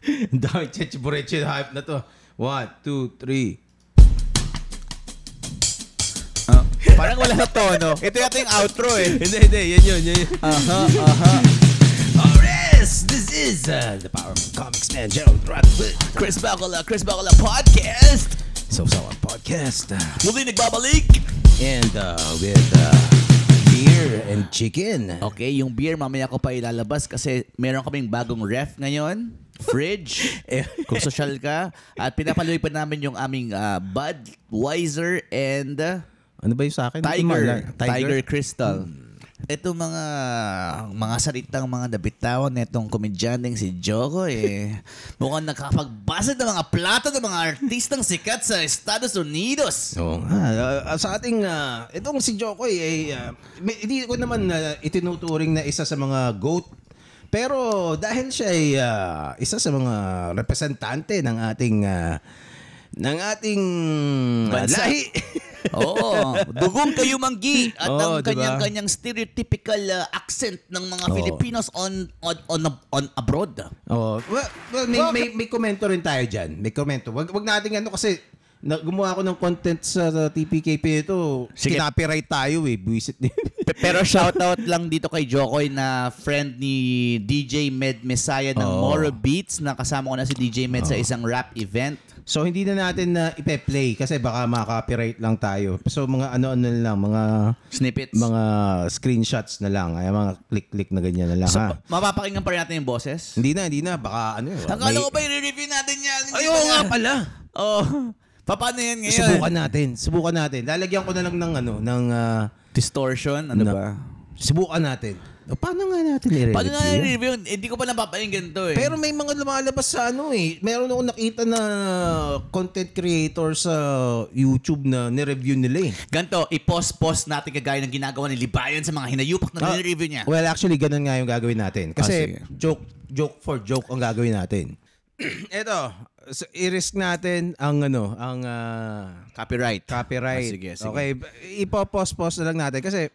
Ang dami cheche hype na to. 1, 2, 3. Parang wala na tono. Ito yata yung outro eh. Hindi. Yan yun. Alright, this is the Power of Comics Man, Gerald Radcliffe. Chris Bacala Podcast. Sausawan Podcast. Muli nagbabalik. And with beer and chicken. Okay, yung beer mamaya ko pa ilalabas kasi meron kaming bagong ref ngayon. Fridge. Kung social ka. At pinapaluwi pa namin yung aming Budweiser and ano ba yung sa akin? Tiger Crystal. Ito mga salitang mga nabitawan na itong komedyanteng si Joko mukhang nakapagbasa ng mga plato ng mga artistang sikat sa Estados Unidos. Oo sa ating, itong si Joko hindi ko naman itinuturing na isa sa mga GOAT. Pero dahil siya ay isa sa mga representante ng ating lahi. Oo, dugong kayo manggi at ang kanyang stereotypical accent ng mga Filipinos on abroad. Oh, well, may komento rin tayo diyan. May komento. Wag nating kasi gumawa ako ng content sa TPKP ito. Kinopyright tayo buisit din. Pero shoutout lang dito kay Jokoy na friend ni DJ Med Messiah ng Moro Beats na kasama ko na si DJ Med sa isang rap event. So hindi na natin na ipe-play kasi baka maka-copyright lang tayo. So mga ano na lang, mga snippets, mga screenshots na lang, ay mga click-click na ganyan na lang. So mapapakinggan pa rin natin yung boses? Hindi na, baka ano. Akala ko pa i-review natin yan. Ayun nga pala. Paano yan ngayon? Subukan natin. Lalagyan ko na lang ng distortion, ba? Subukan natin. Paano nga natin i-review? Paano nga i-review? Hindi ko pa napapakinggan to Pero may mga lumalabas sa Meron akong nakita na content creator sa YouTube na ni-review nila Ganto, i-post natin kagaya ng ginagawa ni Libayan sa mga hinayupak na ni-review niya. Well, actually, ganun nga yung gagawin natin. Kasi joke for joke ang gagawin natin. Ito, i-risk natin ang copyright. Sige. Okay, ipo-post na lang natin kasi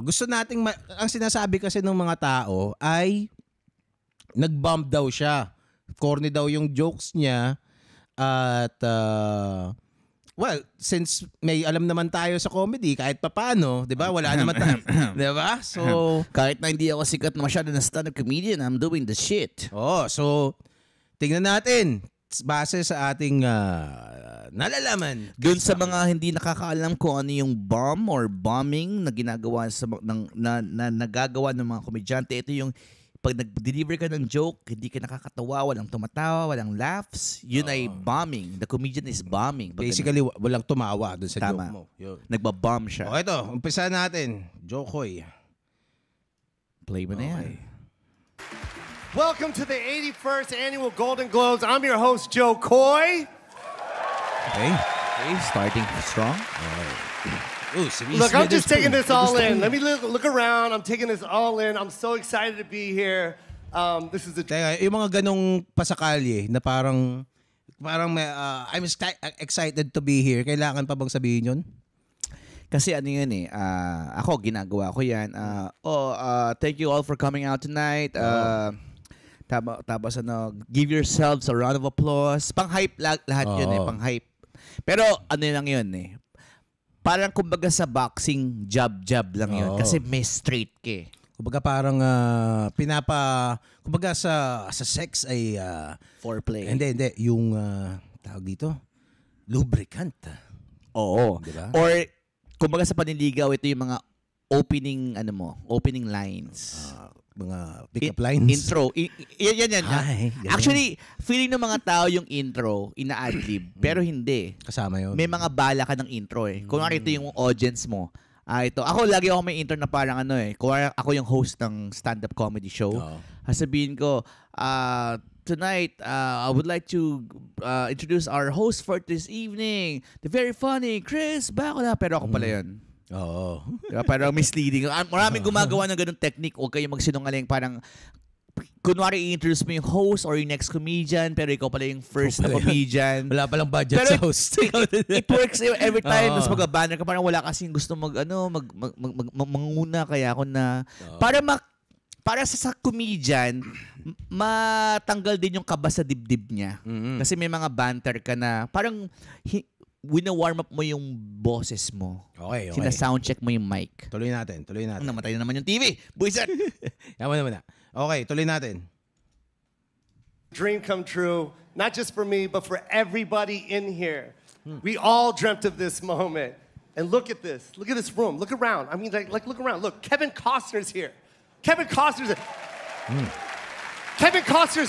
gusto nating ang sinasabi kasi ng mga tao ay nag-bomb daw siya. Corny daw yung jokes niya at well, since may alam naman tayo sa comedy kahit papaano, 'di ba? Wala naman tayo, 'di ba? So kahit na hindi ako sikat na masyado na stand-up comedian, I'm doing the shit. So tingnan natin base sa ating nalalaman. Doon sa mga hindi nakakaalam kung ano yung bomb or bombing na ginagawa na nagagawa ng mga komedyante, ito yung pag nag-deliver ka ng joke, hindi ka nakakatawa, walang tumatawa, walang laughs, yun ay bombing. The comedian is bombing. Basically, walang tumawa doon sa joke mo. Nagba-bomb siya. Okay, ito. Umpisa natin. Jokoy. Play mo na yan. Welcome to the 81st Annual Golden Globes. I'm your host, Joe Coy. Okay, starting strong. Look, I'm just taking this all in. Let me look around. I'm taking this all in. I'm so excited to be here. This is yung mga ganong pasakali na parang I'm excited to be here. Kailangan pa bang sabihin yun? Kasi ano yun ako ginagawa ko yan. Thank you all for coming out tonight. Tapos give yourselves a round of applause. Pang-hype lahat yun pang-hype. Pero ano lang yun parang kumbaga sa boxing, jab lang yun. Kasi may straight ka Kumbaga parang kumbaga sa sex ay foreplay. Hindi. Yung tawag dito, lubricant. Oo. Diba? Or kumbaga sa panliligaw, ito yung mga opening lines. Mga pick-up lines. Intro. Yan. Ay, actually, feeling ng mga tao yung intro, ina-adlib. Pero hindi. Kasama yun. May mga bala ka ng intro Kung ito yung audience mo. Ito. Ako, lagi ako may intro na parang kung ako yung host ng stand-up comedy show. Sabihin ko, tonight, I would like to introduce our host for this evening. The very funny Chris Bacala. Pero ako pala yun. Oo. Diba? Parang misleading. Maraming gumagawa ng ganung technique. Huwag kayong magsinungaling. Parang, kunwari i-introduce mo yung host or yung next comedian, pero ikaw pala yung first na comedian. Wala palang budget pero sa host. It works every time. Tapos mag-banner ka, parang wala kasing gusto manguna. Kaya ako na, para para sa comedian, matanggal din yung kaba sa dibdib niya. Kasi may mga banter ka na parang wina-warm up mo yung boses mo. Okay. Sina-soundcheck mo yung mic. Tuloy natin. Namatay na naman yung TV. Buisit! Yaman naman na. Okay, tuloy natin. Dream come true, not just for me, but for everybody in here. We all dreamt of this moment. And look at this. Look at this room. Look around. I mean, like look around. Look, Kevin Costner's here. Kevin Costner's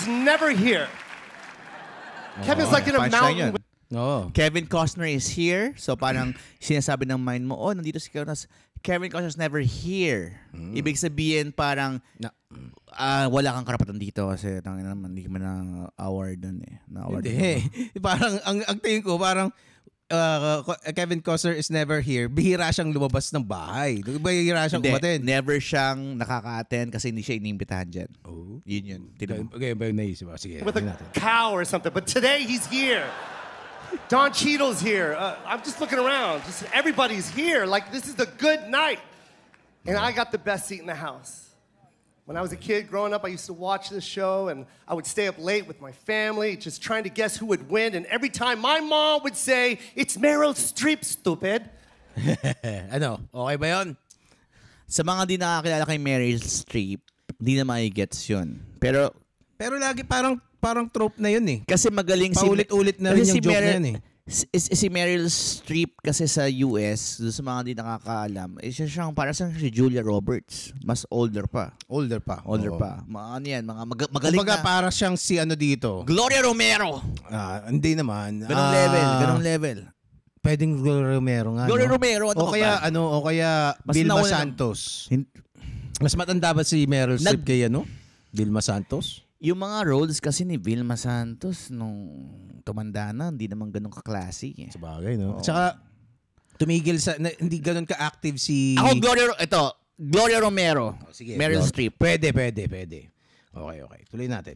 never here. Kevin's like in a mountain. Kevin Costner is here. So parang sinasabi ng mind mo, nandito si Kevin Costner's never here. Ibig sabihin parang wala kang karapatan dito kasi naman hindi mo na award dun eh. Hindi. Parang ang tingin ko parang Kevin Costner is never here. Bihira siyang lumabas ng bahay. Bihira siyang umaten. Never siyang nakaka-attend kasi hindi siya inimbitahan dyan. Yun. Okay, ba yung naisip? Sige. With a cow or something. But today he's here. Don Cheadle's here. I'm just looking around. Just everybody's here. Like this is a good night. And I got the best seat in the house. When I was a kid growing up, I used to watch this show and I would stay up late with my family just trying to guess who would win. And every time my mom would say, "It's Meryl Streep, stupid." Ano? Okay ba yun? Sa mga di nakakilala kay Meryl Streep, di na mai-gets yun. Pero lagi parang trope na yun eh. Kasi magaling paulit-ulit na rin yung joke na yun eh. Si Meryl Streep kasi sa US, doon sa mga di nakakaalam, siya para sa si Julia Roberts. Mas older pa. Older pa. Ano yan, mga magaling kumbaga, na. para siyang si ano dito. Gloria Romero! Hindi naman. Ganong level. Pwedeng Gloria Romero nga. Gloria Romero, o kaya Vilma Santos. Mas matanda ba si Meryl Streep kay Vilma Santos? Yung mga roles kasi ni Vilma Santos nung tumanda na, hindi naman ganun ka-classy. Sabagay, no? Tsaka, tumigil hindi ganun ka-active si... Ako, Gloria Romero. Sige, Meryl Streep. Pwede. Okay. Tuloy natin.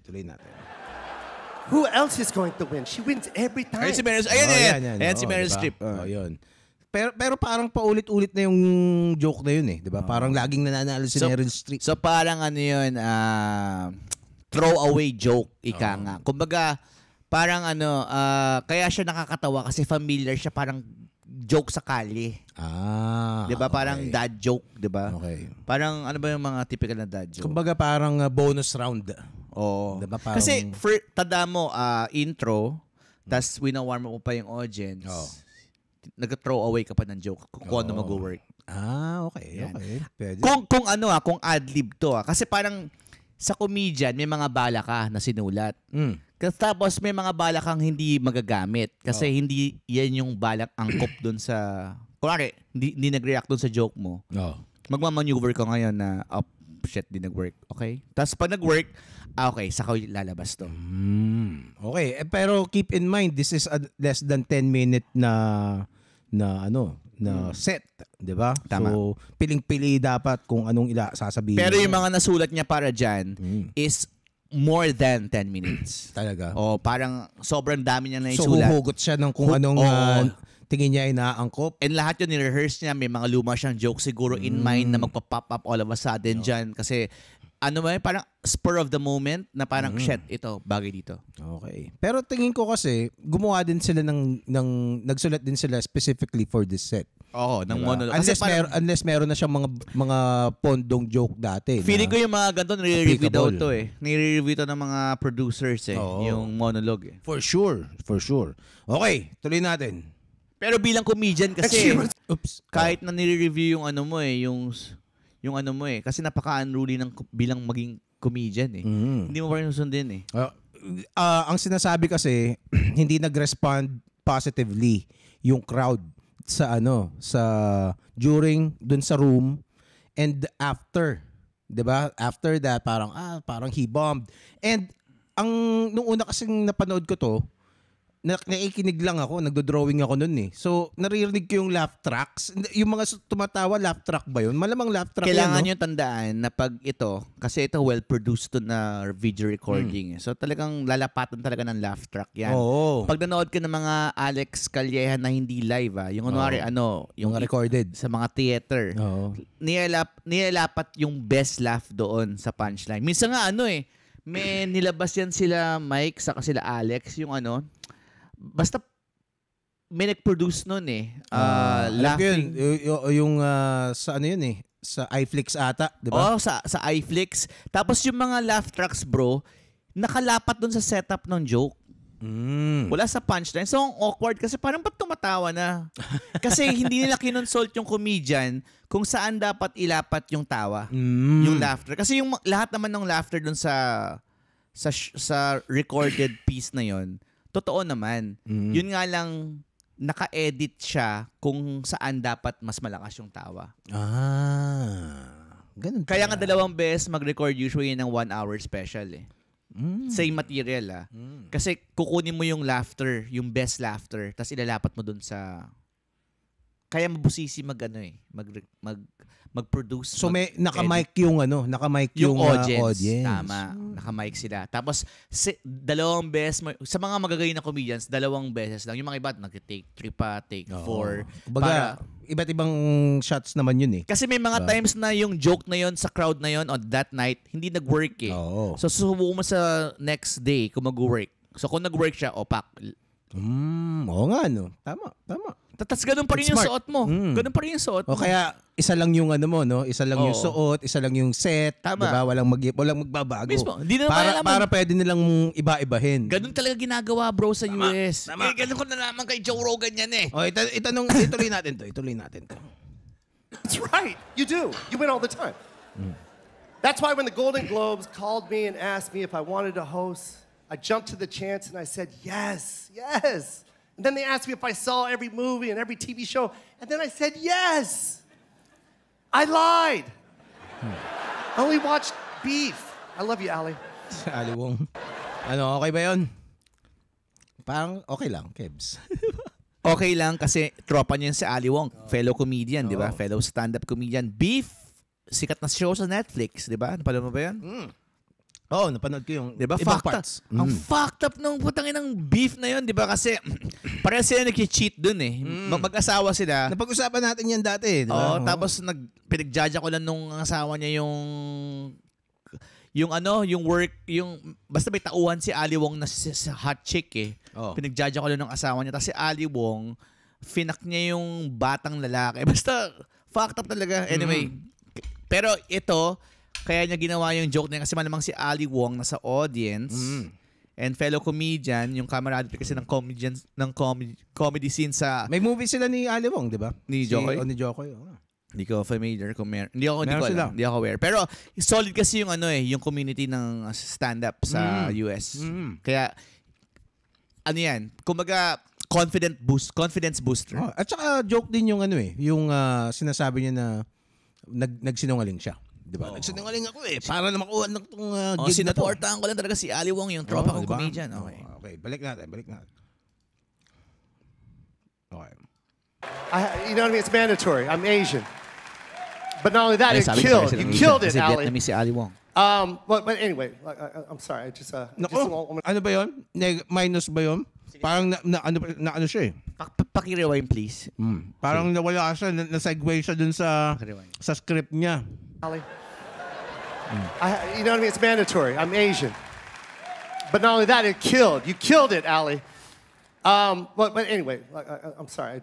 Who else is going to win? She wins every time. Ayan si Meryl Streep. Ayan si Meryl Streep. Yun. Pero parang paulit-ulit na yung joke na yun eh. Diba? Parang laging nananalo si Meryl Streep. So parang yun, throwaway joke, ika nga. Kumbaga, parang kaya siya nakakatawa kasi familiar siya, parang joke sa kalye. Diba? Parang dad joke, diba? Okay. Parang ano ba yung mga typical na dad joke? Kumbaga parang bonus round. Oo. Diba? Parang... Kasi, tada mo, intro, tas wina-warm mo pa yung audience. Nag-throw away ka pa ng joke kung ano mag-work. Okay. Pwede. Kung kung ad-lib to. Kasi parang, sa comedian, may mga bala ka na sinulat. Tapos may mga bala kang hindi magagamit. Kasi hindi yan yung balak angkop dun sa... Kunwari, hindi nag-react dun sa joke mo. Magmamaneuver ka ngayon na, shit, di nag-work. Okay? Tapos pag nag-work, okay, saka lalabas to. Okay, pero keep in mind, this is a less than 10-minute na set, 'di ba? Tama. So, piling-pili dapat kung anong sasabihin. Pero yung mga nasulat niya para diyan is more than 10 minutes. Talaga. Parang sobrang dami niya na So, isulat. huhugot siya ng kung anong tingin niya ay naaangkop. And lahat yun ni-rehearse niya. May mga luma siyang joke siguro in mind na magpa-pop up all of a sudden dyan. Kasi parang spur of the moment na parang shit, ito, bagay dito. Okay. Pero tingin ko kasi, gumawa din sila nagsulat din sila specifically for this set. Oo, ng diba? monologue. Unless meron na siyang mga pondong joke dati. Feeling ko yung mga ganito, nire-review daw to eh. Nire-review to ng mga producers eh, yung monologue eh. For sure. Okay, tuloy natin. Pero bilang comedian kasi, kahit na nire-review yung yung ano mo eh. Kasi napaka-unruly bilang maging comedian eh. Hindi mo pa rin susundin eh. Ang sinasabi kasi, hindi nag-respond positively yung crowd sa during dun sa room and after. 'Di ba? After that, parang he bombed. And nung una kasing napanood ko to, nakikinig lang ako, nagdo-drawing ako nun eh. So, naririnig ko yung laugh tracks. Yung mga tumatawa, laugh track ba yun? Malamang laugh track Kailangan yan, no? nyo tandaan na pag ito, kasi ito well-produced to na video recording. So talagang lalapatan talaga ng laugh track yan. Oo. Pag nanood ka ng mga Alex Calleja na hindi live, yung kunwari, yung Mga recorded. sa mga theater, Oo. nilalapat yung best laugh doon sa punchline. Minsan nga may nilabas yan sila Mike saka sila Alex, yung basta may nag-produce nun Alam ko yun, laughing. yung sa ano yun eh, sa iFlix ata, di ba? Oo, sa iFlix. Tapos yung mga laugh tracks, bro, nakalapat dun sa setup ng joke. Wala sa punchline. So, ang awkward kasi parang ba't tumatawa na? Kasi hindi nila kinonsult yung comedian kung saan dapat ilapat yung tawa, yung laughter. Kasi yung lahat naman ng laughter dun sa recorded piece na yon, totoo naman. Yun nga lang, naka-edit siya kung saan dapat mas malakas yung tawa. Ganun. Kaya nga 2 beses mag-record usually ng 1 hour special eh. Same material Kasi kukunin mo yung laughter, yung best laughter, tapos ilalapat mo dun sa... Kaya mabusisi mag-produce. So may naka-mic yung naka-mic yung audience. Tama, naka-mic sila. Tapos 2 beses, sa mga magagay na comedians, 2 beses lang. Yung mga iba, nag-take 3 pa, take 4. Kumbaga, iba't ibang shots naman yun eh. Kasi may mga times na yung joke na yon sa crowd na yon on that night, hindi nag-work eh. Oo. So susubukan mo sa next day kung mag-work. So kung nag-work siya, opak. Oo nga, no? Tama. Tapos ganun pa rin yung suot mo. Ganun pa rin yung suot mo. O kaya, isa lang yung mo, no? Isa lang yung suot, isa lang yung set. Tama. Diba? Walang magbabago. Mismo. Hindi na para pwede nilang iba-ibahin. Ganun talaga ginagawa, bro, sa US. Ganun ko na naman kay Joe Rogan yan eh. O, ituloy natin to. That's right. You do. You win all the time. That's why when the Golden Globes called me and asked me if I wanted to host, I jumped to the chance and I said, yes. And then they asked me if I saw every movie and every TV show, and then I said, yes. I lied. I only watched Beef. I love you, Ali. Ali Wong. Okay ba yun? Parang okay lang, Kebs. Okay lang kasi tropa niya si Ali Wong, fellow comedian, di ba? Fellow stand-up comedian. Beef, sikat na show sa Netflix, di ba? Napanood mo ba yan? Oo, napanood ko yung diba, ibang fucked parts. Up. Ang fucked up nung putangin ng beef na yun, di ba? Kasi parehas sila nag-cheat dun eh. Mag-asawa sila. Napag-usapan natin yan dati, di ba? Oo, tapos pinag-judge ko lang nung asawa niya yung work, basta may tauhan si Ali Wong na si hot chick eh. Pinag-judge ko lang nung asawa niya. Tapos si Ali Wong, finak niya yung batang lalaki. Basta fucked up talaga. Anyway, pero ito, kaya niya ginawa yung joke na yun kasi malamang si Ali Wong nasa audience and fellow comedian, yung camaraderie kasi ng comedy scene sa... May movie sila ni Ali Wong, di ba? Ni Jokoy? Ni Jokoy, Hindi ko familiar kung hindi ako aware. Pero solid kasi yung yung community ng stand-up sa US. Kaya yan, kumbaga confidence booster. At saka joke din yung yung sinasabi niya na nagsinungaling siya. Diba? Nagsinungaling ako eh. Para na makuha ng itong gig na to. Sinuportahan ko lang talaga si Ali Wong, yung tropa kong comedian. Okay, balik natin. Okay. You know what I mean? It's mandatory. I'm Asian. But not only that, you killed it, Ali. Vietnamese si Ali Wong. But anyway, I'm sorry. Ano ba yun? Minus ba yun? Parang ano siya eh. Paki-rewind, please. Parang nawala siya, na-segue siya dun sa script niya. Ali. You know what I mean? It's mandatory. I'm Asian. But not only that, you killed it, Ali. But anyway, I'm sorry. I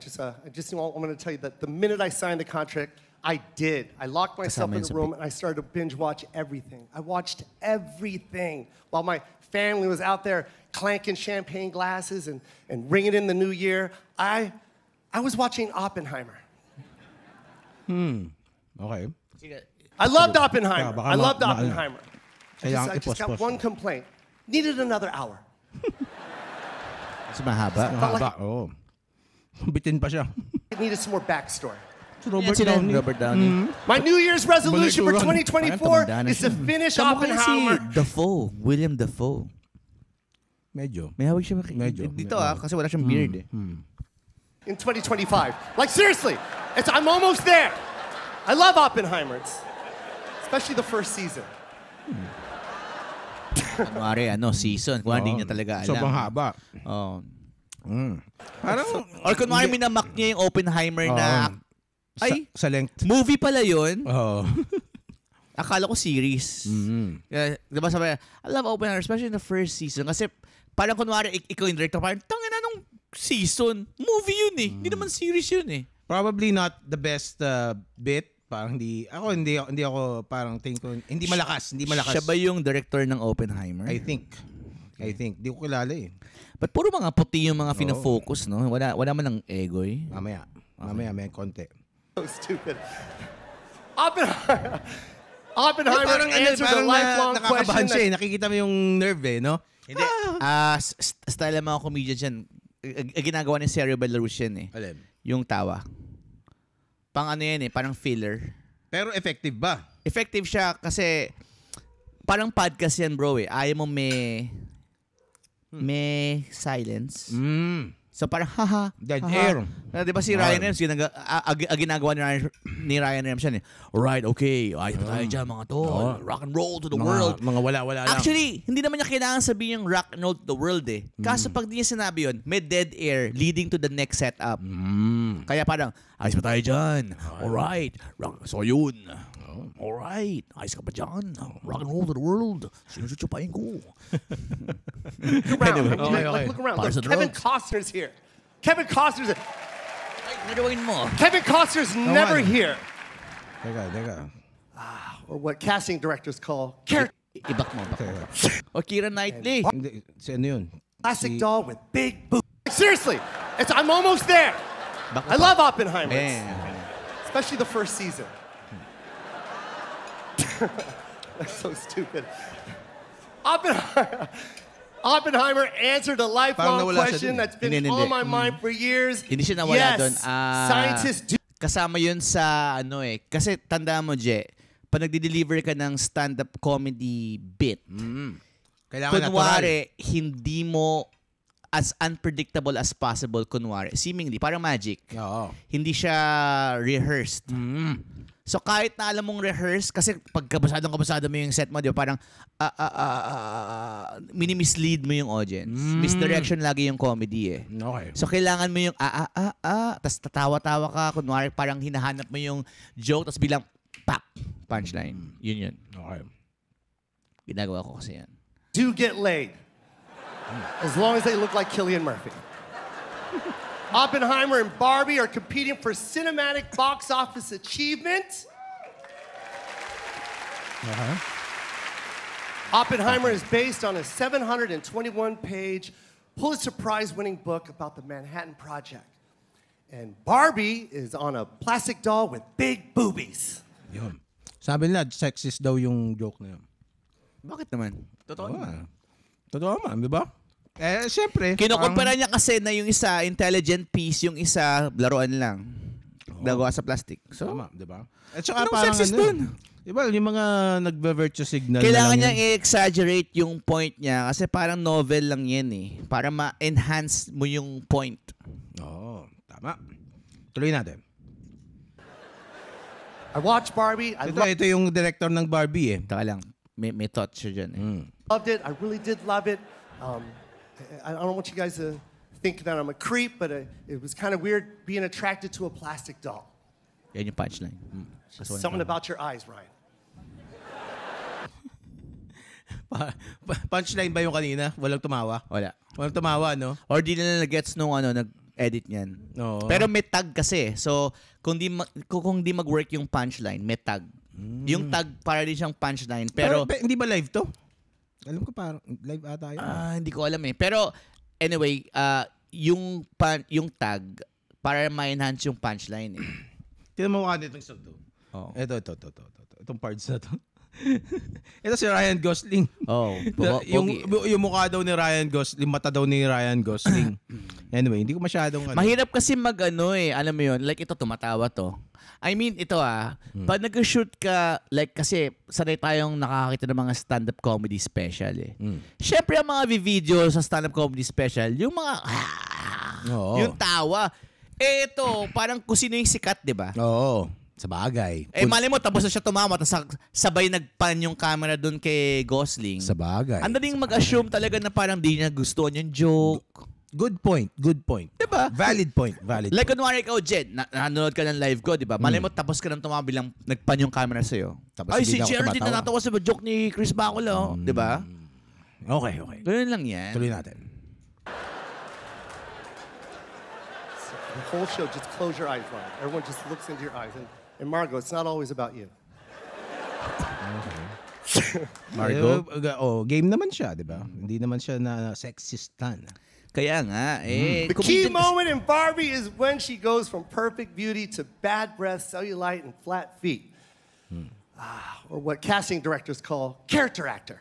just want to tell you that the minute I signed the contract, I locked myself in a room and I started to binge watch everything. I watched everything while my family was out there clanking champagne glasses and ringing in the new year. I was watching Oppenheimer. Okay. I loved Oppenheimer. I loved Oppenheimer. I just got one complaint. Needed another hour. Mas mahaba. Oo. Bitin pa siya. It needed some more backstory. Robert Downey. My New Year's resolution for 2024 is to finish Oppenheimer. William Dafoe. Medyo. May hawig siya. Medyo. Dito kasi wala siyang beard eh. In 2025. Like, seriously, I'm almost there. I love Oppenheimer. Especially the first season. Kunwari, season. Kung hindi niya talaga alam. Sobrang haba. Oh. Parang, Or kunwari minamak niya yung Oppenheimer na, ay, sa length. movie pala yun. Oo. Akala ko series. Kaya, diba sabi, I love Oppenheimer, especially in the first season. Kasi parang kunwari, ikaw yung director, parang tangina nung season. Movie yun eh. Hindi naman series yun eh. Probably not the best bit. Parang hindi ako parang tingin ko, hindi malakas. Siya ba yung director ng Oppenheimer? I think. Di ko kilala eh. But puro mga puti yung mga fina-focus, no? Wala man ng egoy. Mamaya may konti. So stupid. Oppenheimer answered a lifelong question. Siya, nakikita mo yung nerve eh, no? Hindi. Style ng mga comedian dyan. Ginagawa ni Sergio Belarus yan eh. Alam. Yung tawa. Pang ano yan eh, parang filler. Pero effective ba? Effective siya kasi parang podcast yan bro eh. Ayaw mo may silence. So parang haha. Dead air. Di ba si Ryan Reynolds, ginagawa ni Ryan Reynolds yan eh. Alright, okay. Ayos pa tayo dyan mga tol. Rock and roll to the world. Mga wala-wala lang. Actually, hindi naman niya kailangan sabihin yung rock and roll to the world eh. Kaso pag di niya sinabi yun, may dead air leading to the next setup. Kaya parang, ayos pa tayo dyan. Alright. So yun. Alright. Ayos ka pa dyan. Rock and roll to the world. Sinusuchupain ko. Look around. Look around. Look, Kevin Costner's here. Kevin Costner's never here. Teka. Or what casting directors call character. Ibak mo. O Keira Knightley. Hindi, si ano yun? Classic doll with big boobs. Seriously, I'm almost there. I love Oppenheimer. Especially the first season. That's so stupid. Oppenheimer answered a lifelong question that's been on my mind for years. Hindi siya nawala doon. Scientists do. Kasama yun sa kasi tandaan mo, Je, pag nagde-deliver ka ng stand-up comedy bit, kunwari, hindi mo as unpredictable as possible, kunwari. Seemingly, parang magic. Oo. Hindi siya rehearsed. So kahit na alam mong rehearse, kasi pag kabasado mo yung set mo, di ba, parang mini-mislead mo yung audience. Misdirection lagi yung comedy eh. Okay. So kailangan mo yung tas tatawa-tawa ka, kunwari parang hinahanap mo yung joke, tas bilang pak, punchline. Yun. Okay. Ginagawa ko kasi yan. Do get laid. As long as they look like Cillian Murphy. Oppenheimer and Barbie are competing for cinematic box office achievement. Oppenheimer is based on a 721-page Pulitzer Prize-winning book about the Manhattan Project. And Barbie is on a plastic doll with big boobies. Yun. Sabi nila, sexist daw yung joke na yun. Bakit naman? Totoo naman. Totoo naman, di ba? Siyempre. Kinukumpara niya kasi na yung isa, intelligent piece, yung isa, laruan lang. Nagawa sa plastic. So, tama, di ba? At saka anong parang sexist dun? Di ba, yung mga nagbe-virtue signal kailangan na lang niyang i-exaggerate yung point niya kasi parang novel lang yan eh. Para ma-enhance mo yung point. Oo, tama. Tuloy natin. I watched Barbie. Ito yung director ng Barbie eh. Taka lang, may thought siya dyan eh. Loved it. I really did love it. I don't want you guys to think that I'm a creep, but it was kind of weird being attracted to a plastic doll. Yan yung punchline. Something about your eyes, Ryan. Punchline ba yung kanina? Walang tumawa? Wala. Walang tumawa, no? Or di na nag-gets nung nag-edit niyan. Oo. Pero may tag kasi. So, kung di mag-work yung punchline, may tag. Yung tag para din siyang punchline. Pero hindi ba live to? Alam ko parang live ata yun. Hindi ko alam eh. Pero anyway, yung tag para ma-enhance yung punchline eh. Tignan mo mukha nitong song to. Oh. Ito. Itong parts na to. Ito si Ryan Gosling. Oh, yung mukha daw ni Ryan Gosling, mata daw ni Ryan Gosling. Anyway, hindi ko masyadong... Mahirap kasi alam mo yun, like ito, tumatawa to. I mean, ito pag nag-shoot ka, like kasi sanay tayong nakakakita ng mga stand-up comedy special eh. Syempre, ang mga video sa stand-up comedy special, yung mga, yung tawa. Eh, ito, parang kung sino yung sikat, di ba? Oo. Sa bagay. Eh, mali mo, tapos na siya tumawa, tapos sabay nagpan yung camera dun kay Gosling. Sa bagay. Ang daling mag-assume talaga na parang di niya gustuhan yung joke. Good point. Diba? Valid point. Like, kunwari ikaw, Jed, nanonood ka ng live ko, di ba? Malay mo, tapos ka nang tumawa bilang nagpan yung camera sa'yo. Tapos Ay, hindi si na ako Geraldine tumatawa. na natawa sa joke ni Chris Bacola, di ba? Okay. Ganun lang yan. Tuloy natin. The whole show, just close your eyes, Ron. Everyone just looks into your eyes. And Margot, it's not always about you. Margo? Game naman siya, di ba? Hindi naman siya na sexistan. Kaya nga, The key moment in Barbie is when she goes from perfect beauty to bad breath, cellulite, and flat feet. Or what casting directors call character actor.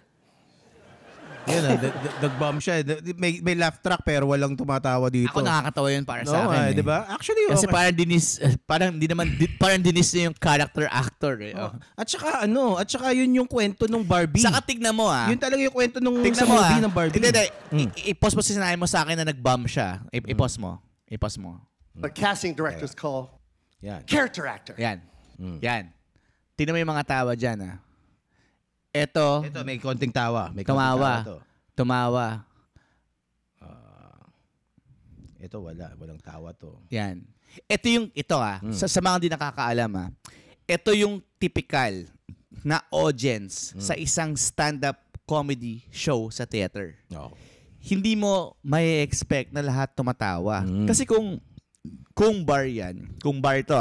Yan, nag-bomb siya. May laugh track pero walang tumatawa dito. Ako nakakatawa yun para sa akin. Di ba? Actually, Kasi okay. parang dinis na yung character actor eh. At saka yun yung kwento ng Barbie. Saka tignan mo Yun talaga yung kwento nung tignan sa mo movie ng Barbie. Hindi. I-post mo sinabi mo sa akin na nag-bomb siya. I-post mo. I-post mo. But casting directors call Yan. character actor. Yan. Yan. Tignan mo yung mga tawa dyan Ito, May konting tawa. May konting tumawa. tawa to. Tumawa. Ito walang tawa to. Yan. Ito sa mga hindi nakakaalam ito yung typical na audience sa isang stand-up comedy show sa theater. Oh. Hindi mo may expect na lahat tumatawa. Kasi kung bar yan, kung bar to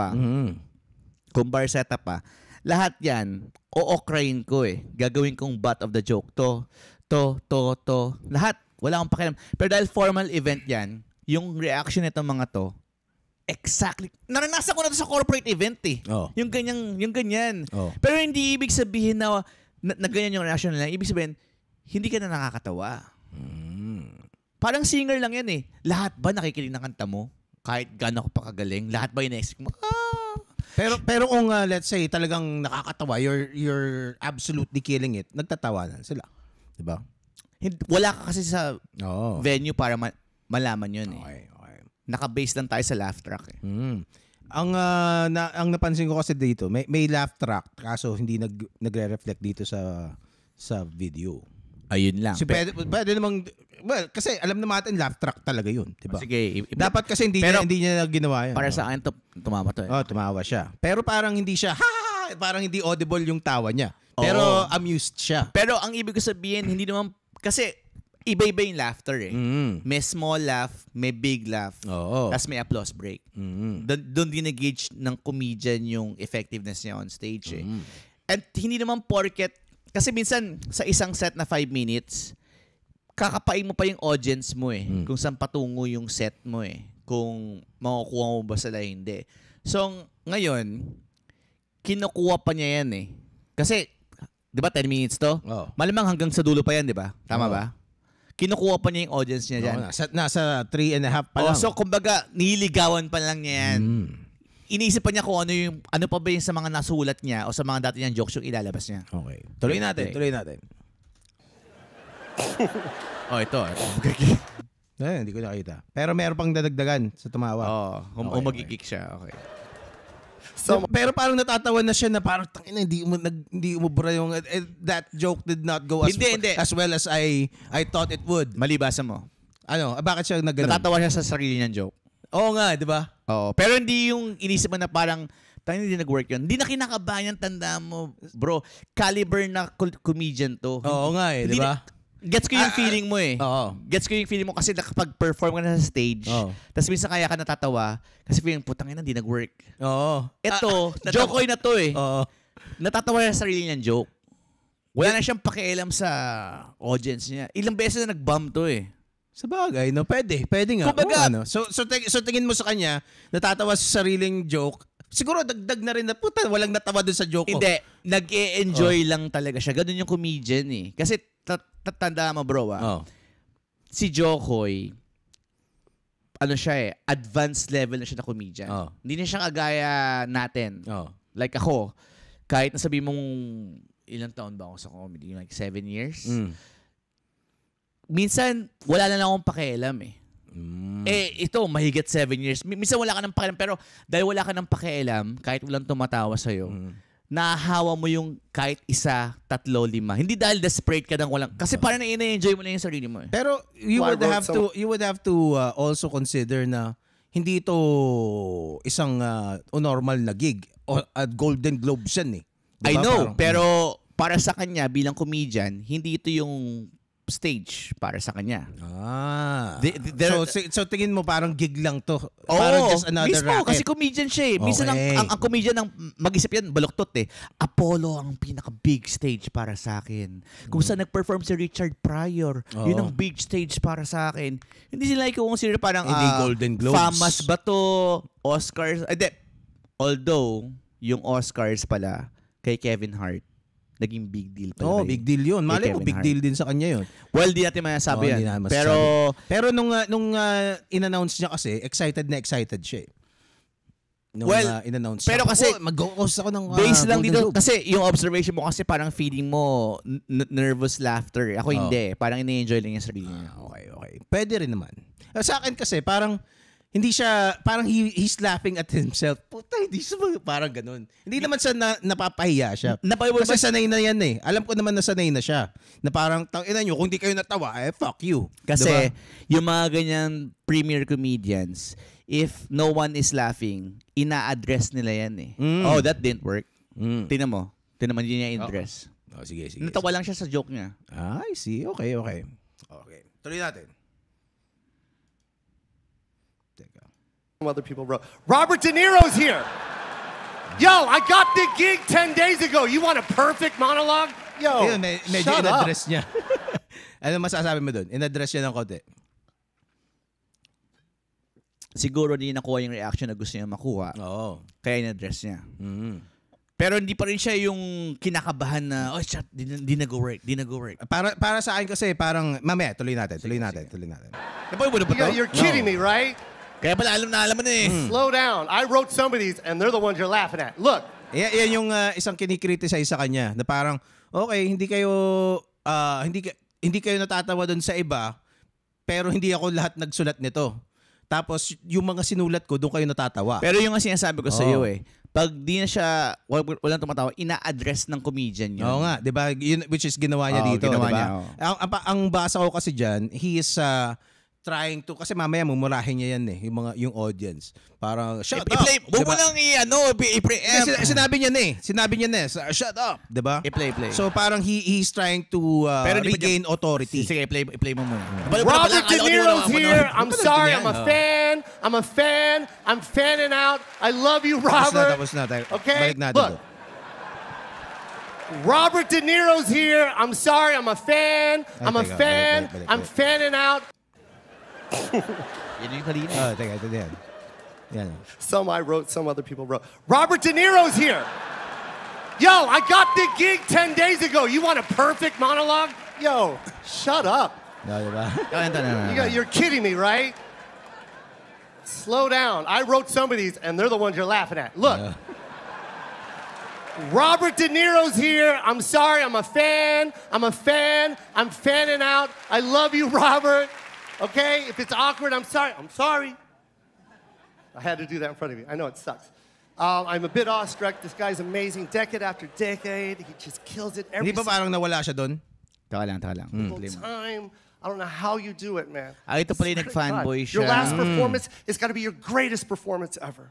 kung bar setup lahat yan, o-okrayin ko Gagawin kong butt of the joke. To. Lahat. Wala akong pakialam. Pero dahil formal event yan, yung reaction nitong mga to, exactly. Naranasan ko na to sa corporate event Oh. Yung ganyan. Oh. Pero hindi ibig sabihin na ganyan yung reaction nila. Ibig sabihin, hindi ka na nakakatawa. Parang singer lang yan Lahat ba nakikinig ng kanta mo? Kahit gano'n ko pa kagaling? Lahat ba inesik mo? Pero kung let's say talagang nakakatawa, you're absolutely killing it, nagtatawanan sila. 'Di ba? Wala ka kasi sa Oo. venue para malaman yun Okay. Naka-base lang tayo sa laugh track Ang napansin ko kasi dito, may laugh track kaso hindi nagre-reflect dito sa video. Ayun lang. So, pwede namang kasi alam naman natin laugh track talaga yun, 'di ba? Sige. Dapat kasi hindi niya ginawa yan. Para sa akin, tumawa to tumawa siya. Pero parang hindi siya, parang hindi audible yung tawa niya. Oo. Pero amused siya. Pero ang ibig ko sabihin, hindi naman, kasi iba-iba yung laughter May small laugh, may big laugh, Oo. tapos may applause break. Doon din nag-gauge ng comedian yung effectiveness niya on stage And hindi naman porket, kasi minsan sa isang set na 5 minutes, kakapain mo pa yung audience mo kung saan patungo yung set mo kung makukuha mo ba sila hindi. So, ngayon, kinukuha pa niya yan Kasi, di ba 10 minutes to? Oh. Malamang hanggang sa dulo pa yan, di ba? Tama Oh. ba? Kinukuha pa niya yung audience niya dyan. Nasa 3.5 pa lang. So, kumbaga, nililigawan pa lang niya yan. Iniisip pa niya kung ano pa ba yung sa mga nasulat niya o sa mga dati niyang jokes yung ilalabas niya. Okay. Tuloy natin. Ito. Hindi ko nakita. Pero meron pang dadagdagan sa tumawa. Okay, magigik siya. Okay. Pero parang natatawa na siya na parang tangina hindi umubra yung that joke did not go as well as I thought it would. Malibasa mo. Bakit siya nagganon? Natatawa siya sa sarili niyang joke. Oo nga, di ba? Oo. Pero hindi yung inisip mo na parang hindi nag-work yun. Hindi na kinakabahan, tanda mo. Bro, caliber na comedian to. Oo nga di ba? Gets ko yung feeling mo Oo. Gets ko yung feeling mo kasi nakapag-perform ka na sa stage. Oo. Tapos minsan kaya ka natatawa kasi feeling, putang ina, hindi nag-work. Oo. Ito, joke na to Oo. Natatawa siya sa sarili niyang joke. Wala na siyang pakialam sa audience niya. Ilang beses na nag-bomb to Sa bagay, no? Pwede nga. Kumbaga, So tingin mo sa kanya, natatawa sa sariling joke, siguro dagdag na rin na, puta, walang natawa dun sa joke ko. Hindi, nag-e-enjoy lang talaga siya. Ganun yung comedian Kasi tanda mo bro Oh. si Jokoy, ano siya eh, advanced level na siya na comedian. Oh. Hindi na siya kagaya natin. Oh. Like ako, kahit nasabi mong ilang taon ba ako sa comedy? Like 7 years? Minsan, wala na lang akong pakialam eh. Ito, mahigit 7 years. Minsan wala ka ng pakialam, pero dahil wala ka ng pakialam, kahit walang tumatawa sa'yo, nahahawa mo yung kahit 1, 3, 5. Hindi dahil desperate ka ng walang... Kasi parang na-enjoy mo na yung sarili mo eh. Pero you would have to also consider na hindi ito isang normal na gig o Golden Globes yan eh. I Diba? know, Parang, pero para sa kanya bilang comedian, hindi ito yung stage para sa kanya. So tingin mo parang gig lang to. Oo, Parang just another mismo, racket. kasi comedian siya eh. Minsan Okay. ang comedian, mag-isip yan, baluktot eh. Apollo ang pinaka-big stage para sa akin. Kung saan nag-perform si Richard Pryor, yun ang big stage para sa akin. Hindi sila i-consider parang Hindi Golden Globes. FAMAS ba to? Oscars? Although, yung Oscars pala, kay Kevin Hart, naging big deal pala. Oh, big deal yun. Malay mo, Kevin big Hart. deal din sa kanya yun. Well, di natin masasabi yan. Hindi natin masasabi. Pero nung in-announce niya kasi, excited siya eh. Nung in-announce pero siya. kasi, mag-host ako ng based lang Golden dito, Globe. kasi yung observation mo kasi parang feeling mo nervous laughter. Ako hindi. Parang ini-enjoy lang yung sarili niya. Okay. Pwede rin naman. Sa akin kasi, parang, hindi siya, parang he's laughing at himself. Puta, hindi siya parang ganun. Hindi naman siya napapahiya siya. Kasi sanay na yan eh. Alam ko naman na sanay na siya. Na parang, tangina nyo, kung di kayo natawa, fuck you. Kasi, diba? yung mga ganyan premier comedians, if no one is laughing, ina-address nila yan eh. Oh, that didn't work. Tingnan mo, hindi niya i-address. Sige. Natawa lang siya sa joke niya. I see. Okay. Tuloy natin. Other people wrote. Robert De Niro's here. Yo, I got the gig 10 days ago. You want a perfect monologue? Yo, Ayun, medyo shut up. in-address niya. Ano masasabi mo doon? In-address niya ng konti. Siguro hindi nakuha yung reaction na gusto niya makuha. Oo. Kaya in-address niya. Pero hindi pa rin siya yung kinakabahan na, oh shit, di nag-work. Para sa akin kasi, parang, mamaya, tuloy natin. Napoy mo na ba to? You're kidding me, right? Kaya pala alam na eh. Slow down. I wrote some of these, and they're the ones you're laughing at. Look. Yan yung isang kinikriticize sa kanya na parang okay, hindi kayo natatawa doon sa iba pero hindi ako lahat nagsulat nito. Tapos yung mga sinulat ko doon kayo natatawa. Pero yung nga sinasabi ko sa iyo eh, pag di na siya walang tumatawa, ina-address ng comedian yun. Oo nga, 'di ba? Which is ginawa niya dito, 'di ba? Ang basa ko kasi diyan, he is trying to, kasi mamaya mumurahin niya yan eh, yung audience. Parang, shut up! I-play, diba? mo lang i-preempt. Sinabi niya na eh, shut up! Diba? I-play. So parang he's trying to regain authority. Sige, i-play mo muna. Robert De Niro's here. I'm sorry, I'm a fan. I'm fanning out. I love you, Robert. Tapos na. Okay, Balik natin look. Robert De Niro's here. I'm sorry, I'm a fan. Balik. I'm fanning out. Yan yung kanina. Teka, ito yan. Yan. Some I wrote, some other people wrote. Robert De Niro's here. Yo, I got the gig 10 days ago. You want a perfect monologue? Yo, shut up. No, diba? You're kidding me, right? Slow down. I wrote some of these, and they're the ones you're laughing at. Look. Robert De Niro's here. I'm sorry, I'm a fan. I'm fanning out. I love you, Robert. Okay? If it's awkward, I'm sorry. I had to do that in front of you. I know it sucks. I'm a bit awestruck. This guy's amazing. Decade after decade, he just kills it every Hindi ba parang nawala siya doon? Taka lang. single time. I don't know how you do it, man. Ito pala yung nag-fanboy siya. Your last performance is got to be your greatest performance ever.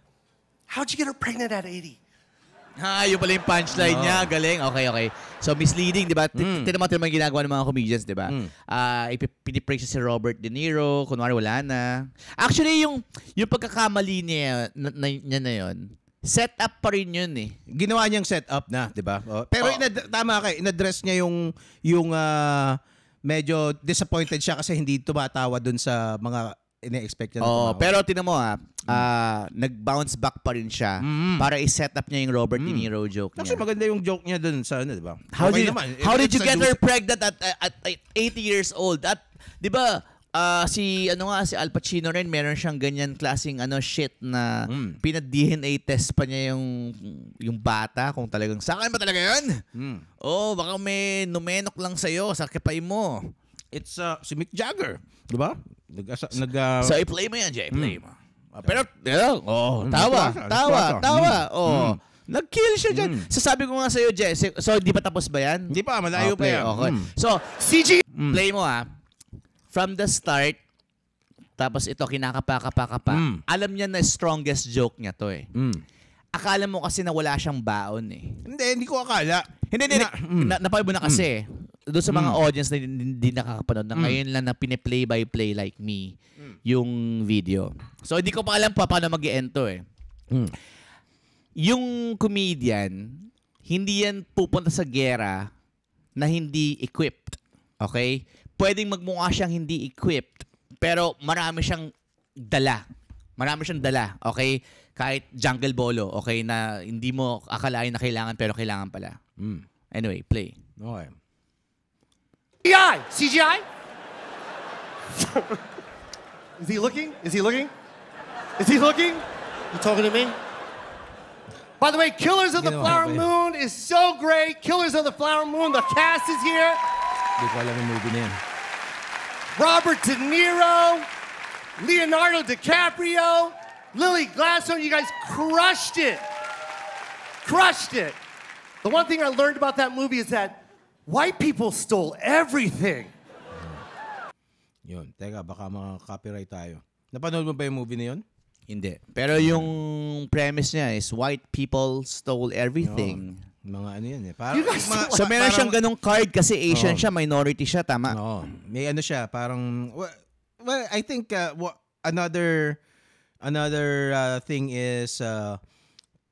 How'd you get her pregnant at 80? Yun pala yung punchline niya. Galing. Okay. So, misleading, di ba? Tinamang yung ginagawa ng mga comedians, di ba? Pinipraise si Robert De Niro. Kunwari, wala na. Actually, yung pagkakamali niya na yun, set up pa rin yun eh. Ginawa niyang set up na, di ba? Pero tama ka, in-address niya yung medyo disappointed siya kasi hindi tumatawa dun sa mga ine-expect niya. Pero tinan mo nag-bounce back pa rin siya para i-set up niya yung Robert De Niro joke niya. Actually, maganda yung joke niya dun sa di ba? How did you get her pregnant at 80 years old? At, di ba, si Al Pacino rin, meron siyang ganyan klaseng shit na pinad-DNA test pa niya yung bata kung talagang sa akin ba talaga yun? Oh, baka may numenok lang sa'yo sa kipay mo. It's si Mick Jagger, di ba? So i-play mo yan, Jay, play mo. Pero tawa. Nag-kill siya dyan. Sasabi ko nga sa'yo, Jay, so di pa tapos ba yan? Hindi pa, malayo pa yan. Okay. So, CG, play mo from the start, tapos ito, kinakapa. Alam niya na strongest joke niya to eh. Akala mo kasi na wala siyang baon eh. Hindi ko akala. Hindi. Napay mo na kasi. Doon sa mga audience na hindi nakakapanood na ngayon lang na pine-play by play like me yung video. So, hindi ko pa alam paano mag-i-ento eh. Yung comedian, hindi yan pupunta sa gera na hindi equipped. Okay? Pwedeng magmukha siyang hindi equipped, pero marami siyang dala. Okay? Kahit Jungle Bolo, okay, na hindi mo akalain na kailangan, pero kailangan pala. Anyway, play. Okay. CGI? Is he looking? You talking to me? By the way, Killers of the Flower Moon is so great. Killers of the Flower Moon, the cast is here. Hindi ko alam yung movie na yan. Robert De Niro, Leonardo DiCaprio, Lily Gladstone, you guys crushed it. The one thing I learned about that movie is that white people stole everything. Yun, teka, baka mga-copyright tayo. Napanood mo ba yung movie na yun? Hindi. Pero yung premise niya is white people stole everything. Mga ano yan eh. Parang, so meron siyang ganong card kasi Asian siya, minority siya, tama? Oo. May ano siya, parang, well I think another thing is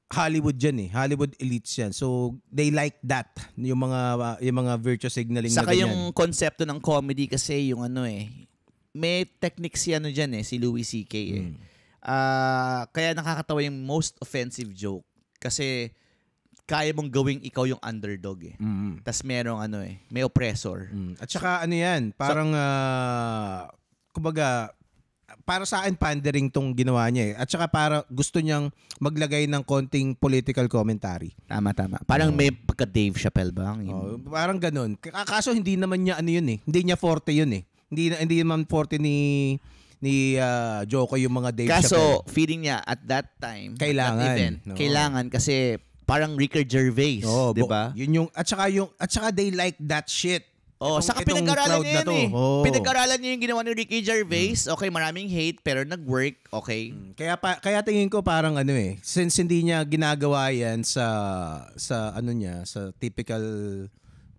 Hollywood dyan eh. Hollywood elites yan. So, they like that. Yung mga virtue signaling saka na ganyan. Saka yung konsepto ng comedy kasi yung may techniques si dyan eh, si Louis C.K. eh. Kaya nakakatawa yung most offensive joke. Kasi kaya mong gawing ikaw yung underdog eh. Tas merong may oppressor. At saka ano yan, parang kumbaga, para sa akin pandering tong ginawa niya eh. At saka para gusto niyang maglagay ng konting political commentary. Tama. Parang may pagka Dave Chappelle ba? Parang ganun. Kaso hindi naman niya ano yun eh. Hindi niya forte yun eh. Hindi naman forte ni Joko yung mga Dave Chappelle. Kaso feeling niya at that time, kailangan, that event, kailangan kasi parang Ricky Gervais, 'di ba? Yun yung at saka they like that shit. Saka pinag-aralan niya yun eh. Pinag-aralan niya yung ginawa ni Ricky Gervais. Okay, maraming hate pero nag-work, okay? Kaya tingin ko parang since hindi niya ginagawa yan sa typical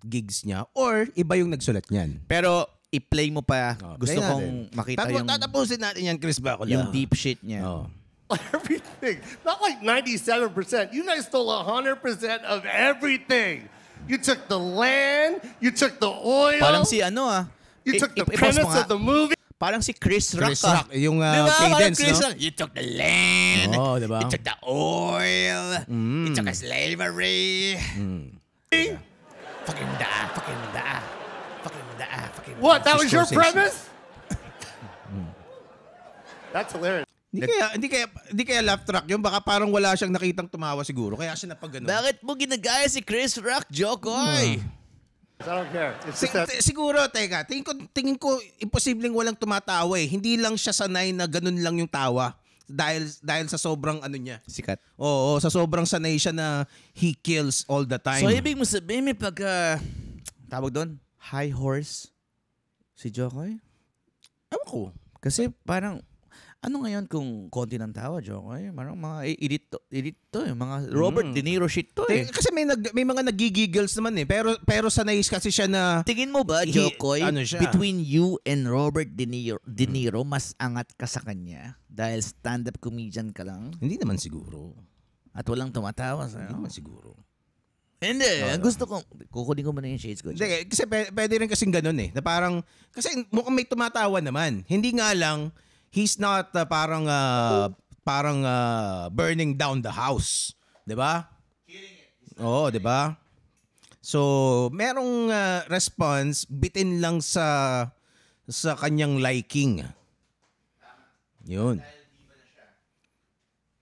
gigs niya or iba yung nagsulat niyan. Pero i-play mo pa. Gusto kong makita yung tatapusin natin yan, Chris Bacula. Yung deep shit niya. Everything. Not like 97%. You guys stole 100% of everything. You took the land, you took the oil. Parang si You took the premise of the movie. Parang si Chris Rock. Yung diba? cadence, no? You took the land. Diba? You took the oil. You took slavery. Fucking da. What? That was your premise? That's hilarious. Hindi kaya laugh track yun. Baka parang wala siyang nakitang tumawa siguro. Kaya siya napagano. Bakit mo ginagaya si Chris Rock, Jokoy? I don't care. Siguro, teka. Tingin ko, imposibleng walang tumatawa eh. Hindi lang siya sanay na ganun lang yung tawa. Dahil sa sobrang niya. Sikat. Oo, sa sobrang sanay siya na he kills all the time. So, ibig mo sabihin may tawag doon, high horse si Jokoy? Ewan ko. Kasi parang, ano ngayon kung konti ng tawa, Jokoy? Parang mga edit to eh. Mga Robert De Niro shit to eh. Kasi may mga nagigigils naman eh. Pero sanay kasi siya na... Tingin mo ba, Jokoy, siya? between you and Robert De Niro, mas angat ka sa kanya dahil stand-up comedian ka lang? Hindi naman siguro. At walang tumatawa sa'yo? Hindi naman siguro. Hindi. Gusto ko, kukunin ko muna yung shades ko. Hindi, kasi pwede rin kasing ganun eh. Na parang, kasi mukhang may tumatawa naman. Hindi nga lang, he's not parang burning down the house. 'Di ba? Oo, 'di ba? So, merong response bitin lang sa sa kanyang liking. Yun.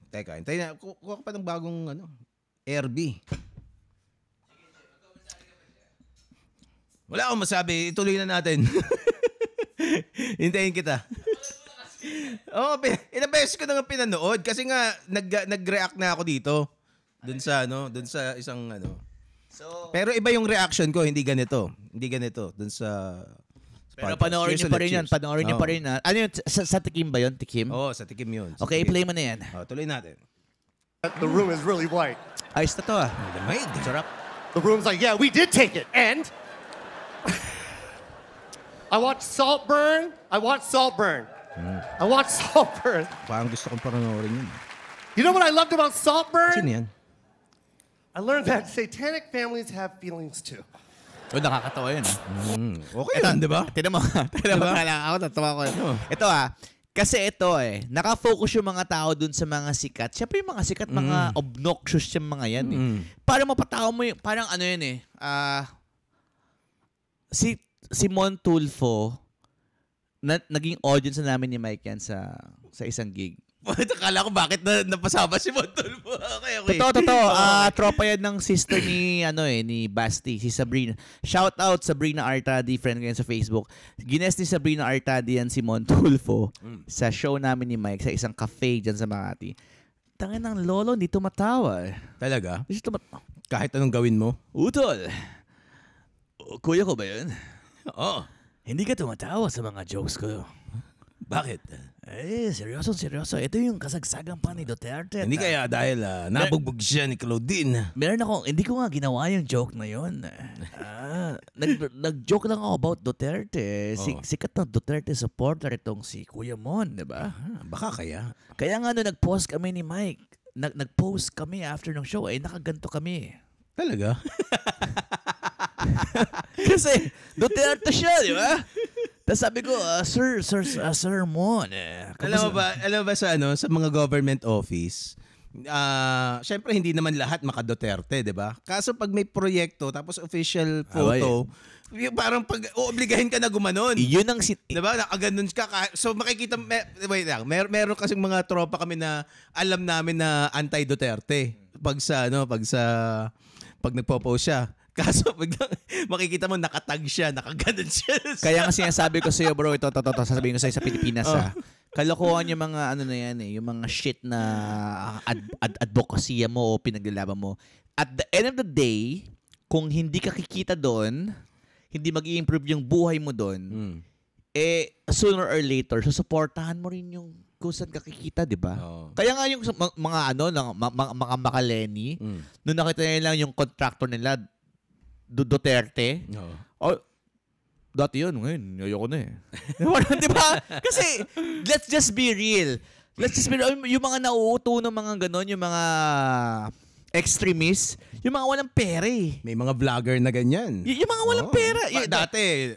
Teka, hintayin na. Kuha ka pa ng bagong RB. Wala akong masabi. Ituloy na natin. Hintayin kita. Ilang beses ko na nga pinanood kasi nga nag-react na ako dito. Doon sa isang So, pero iba yung reaction ko, hindi ganito. Doon sa pero panoorin niyo pa rin yan. Panoorin niyo pa rin na. Ano yun? Sa Tikim ba yun? Tikim? Oo, sa Tikim yun. Okay, play mo na yan. Tuloy natin. The room is really white. Ayos na to ah. Lamig. Sarap. The room's like, yeah, we did take it. And I watched Saltburn. I watched Saltburn. Parang gusto kong panoorin yun. You know what I loved about Sino Saltburn? yan? I learned that satanic families have feelings too. Oh, nakakatawa yun. Okay yan, di ba? Tinan mo. Ako natawa ko. Ito kasi ito nakafocus yung mga tao dun sa mga sikat. Siyempre yung mga sikat, mga obnoxious yung mga yan Para mapatao mo yung, parang si Mon Tulfo, naging audience na namin ni Mike yan sa isang gig. Akala ko bakit napasama si Mon Tulfo. Okay. Totoo. Tropa yan ng sister ni Basti, si Sabrina. Shout out Sabrina Artadi, friend ko yan sa Facebook. Gines ni Sabrina Artadi yan si Mon Tulfo sa show namin ni Mike sa isang cafe dyan sa Makati. Tangin ng lolo, hindi tumatawa. Talaga? Hindi tumatawa. Kahit anong gawin mo? Utol, kuya ko ba yun? Oo. Hindi ka tumatawa sa mga jokes ko. Bakit? Seryoso. Ito yung kasagsagan pa ni Duterte. Hindi kaya dahil nabugbog siya ni Claudine. Hindi ko nga ginawa yung joke na yun. Nag-joke lang ako about Duterte. Sikat na Duterte supporter itong si Kuya Mon, di ba? Baka kaya. Kaya nga nag-post kami ni Mike. Nag-post kami after ng show. Nakaganto kami. Talaga? Kasi Duterte siya, di ba? Tapos sabi ko, Sir Mon. Alam mo ba sa mga government office, syempre hindi naman lahat maka-Duterte, 'di ba? Kaso pag may proyekto tapos official photo, yung parang pag oobligahin ka na gumanon. Yun ang 'di ba? Nakaganon ka. So makikita wait lang, meron kasing mga tropa kami na alam namin na anti-Duterte pag pag nagpo-post siya. Kaso biglang makikita mo nakatag siya, nakaganon siya. Kaya nga sinasabi ko sa iyo, bro, ito sasabihin ko sa Pilipinas kalokohan yung mga na yan yung mga shit na advocacy mo o pinaglalaban mo. At the end of the day, kung hindi ka kikita doon, hindi mag-i-improve yung buhay mo doon, sooner or later, susuportahan mo rin yung kung saan ka kikita, di ba? Kaya nga yung mga Makaleni, nung nakita nila yung contractor nila, Duterte. Dati yun, ngayon, ayoko na Di ba? Kasi, let's just be real. Yung mga nauuto ng mga ganon, yung mga extremists, yung mga walang pera May mga vlogger na ganyan. Yung mga walang pera. Dati,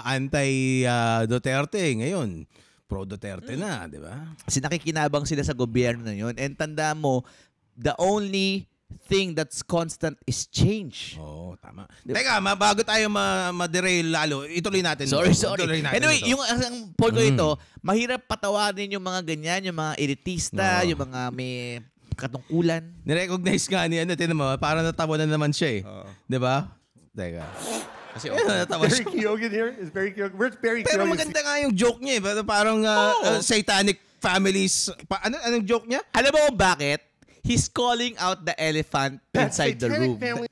anti-Duterte. Ngayon, pro-Duterte na, di ba? Kasi nakikinabang sila sa gobyerno na yun. And tanda mo, the only thing that's constant is change. Tama. Teka, bago tayo ma-derail lalo, ituloy natin. Sorry. Ituloy natin Anyway, ito. yung point ko ito, mahirap patawarin yung mga ganyan, yung mga elitista, yung mga may katungkulan. Nirecognize nga ni tinan mo, parang natawa na naman siya Di ba? Teka. Kasi natawa Barry siya. Keoghan here? Is Barry Keoghan? Where's Barry Pero Keoghan? maganda nga yung joke niya parang satanic families. Anong joke niya? Alam mo kung bakit? He's calling out the elephant inside the room. Satanic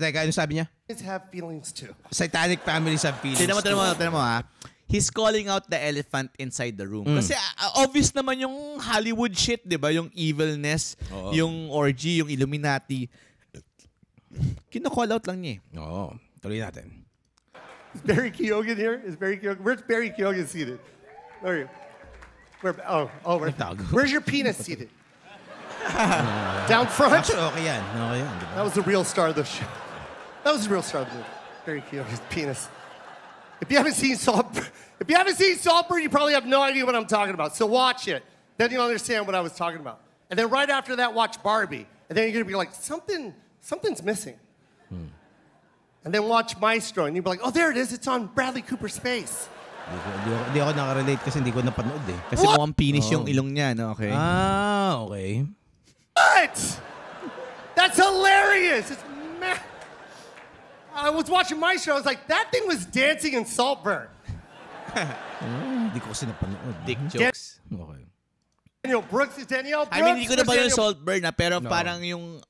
Teka, ano sabi niya? families have feelings too. Satanic families have feelings. Tignan mo He's calling out the elephant inside the room. Kasi obvious naman yung Hollywood shit, di ba? Yung evilness, yung orgy, yung Illuminati. Kino-call out lang niya Tuloy natin. Is Barry Keoghan here? Is Barry Keoghan? Where's Barry Keoghan seated? Where are you? Where's your penis seated? Down front? Actually, okay yan. Diba? That was the real star of the show. That was the real star of the movie. Barry Keoghan's penis. If you haven't seen Saltburn, you probably have no idea what I'm talking about. So watch it. Then you'll understand what I was talking about. And then right after that, watch Barbie. And then you're gonna be like, something's missing. And then watch Maestro, and you'll be like, oh, there it is. It's on Bradley Cooper's face. Di ako nakarelate kasi hindi ko napanood eh. Kasi mukhang finish yung ilong niya, no? Okay. Okay. What? That's hilarious. It's I was watching my show. I was like, that thing was dancing in Saltburn. Hindi ko kasi napanood. Dick jokes. Okay. Daniel Brooks is Danielle Brooks. I mean, hindi ko na ba yung Daniel- Saltburn na, pero parang yung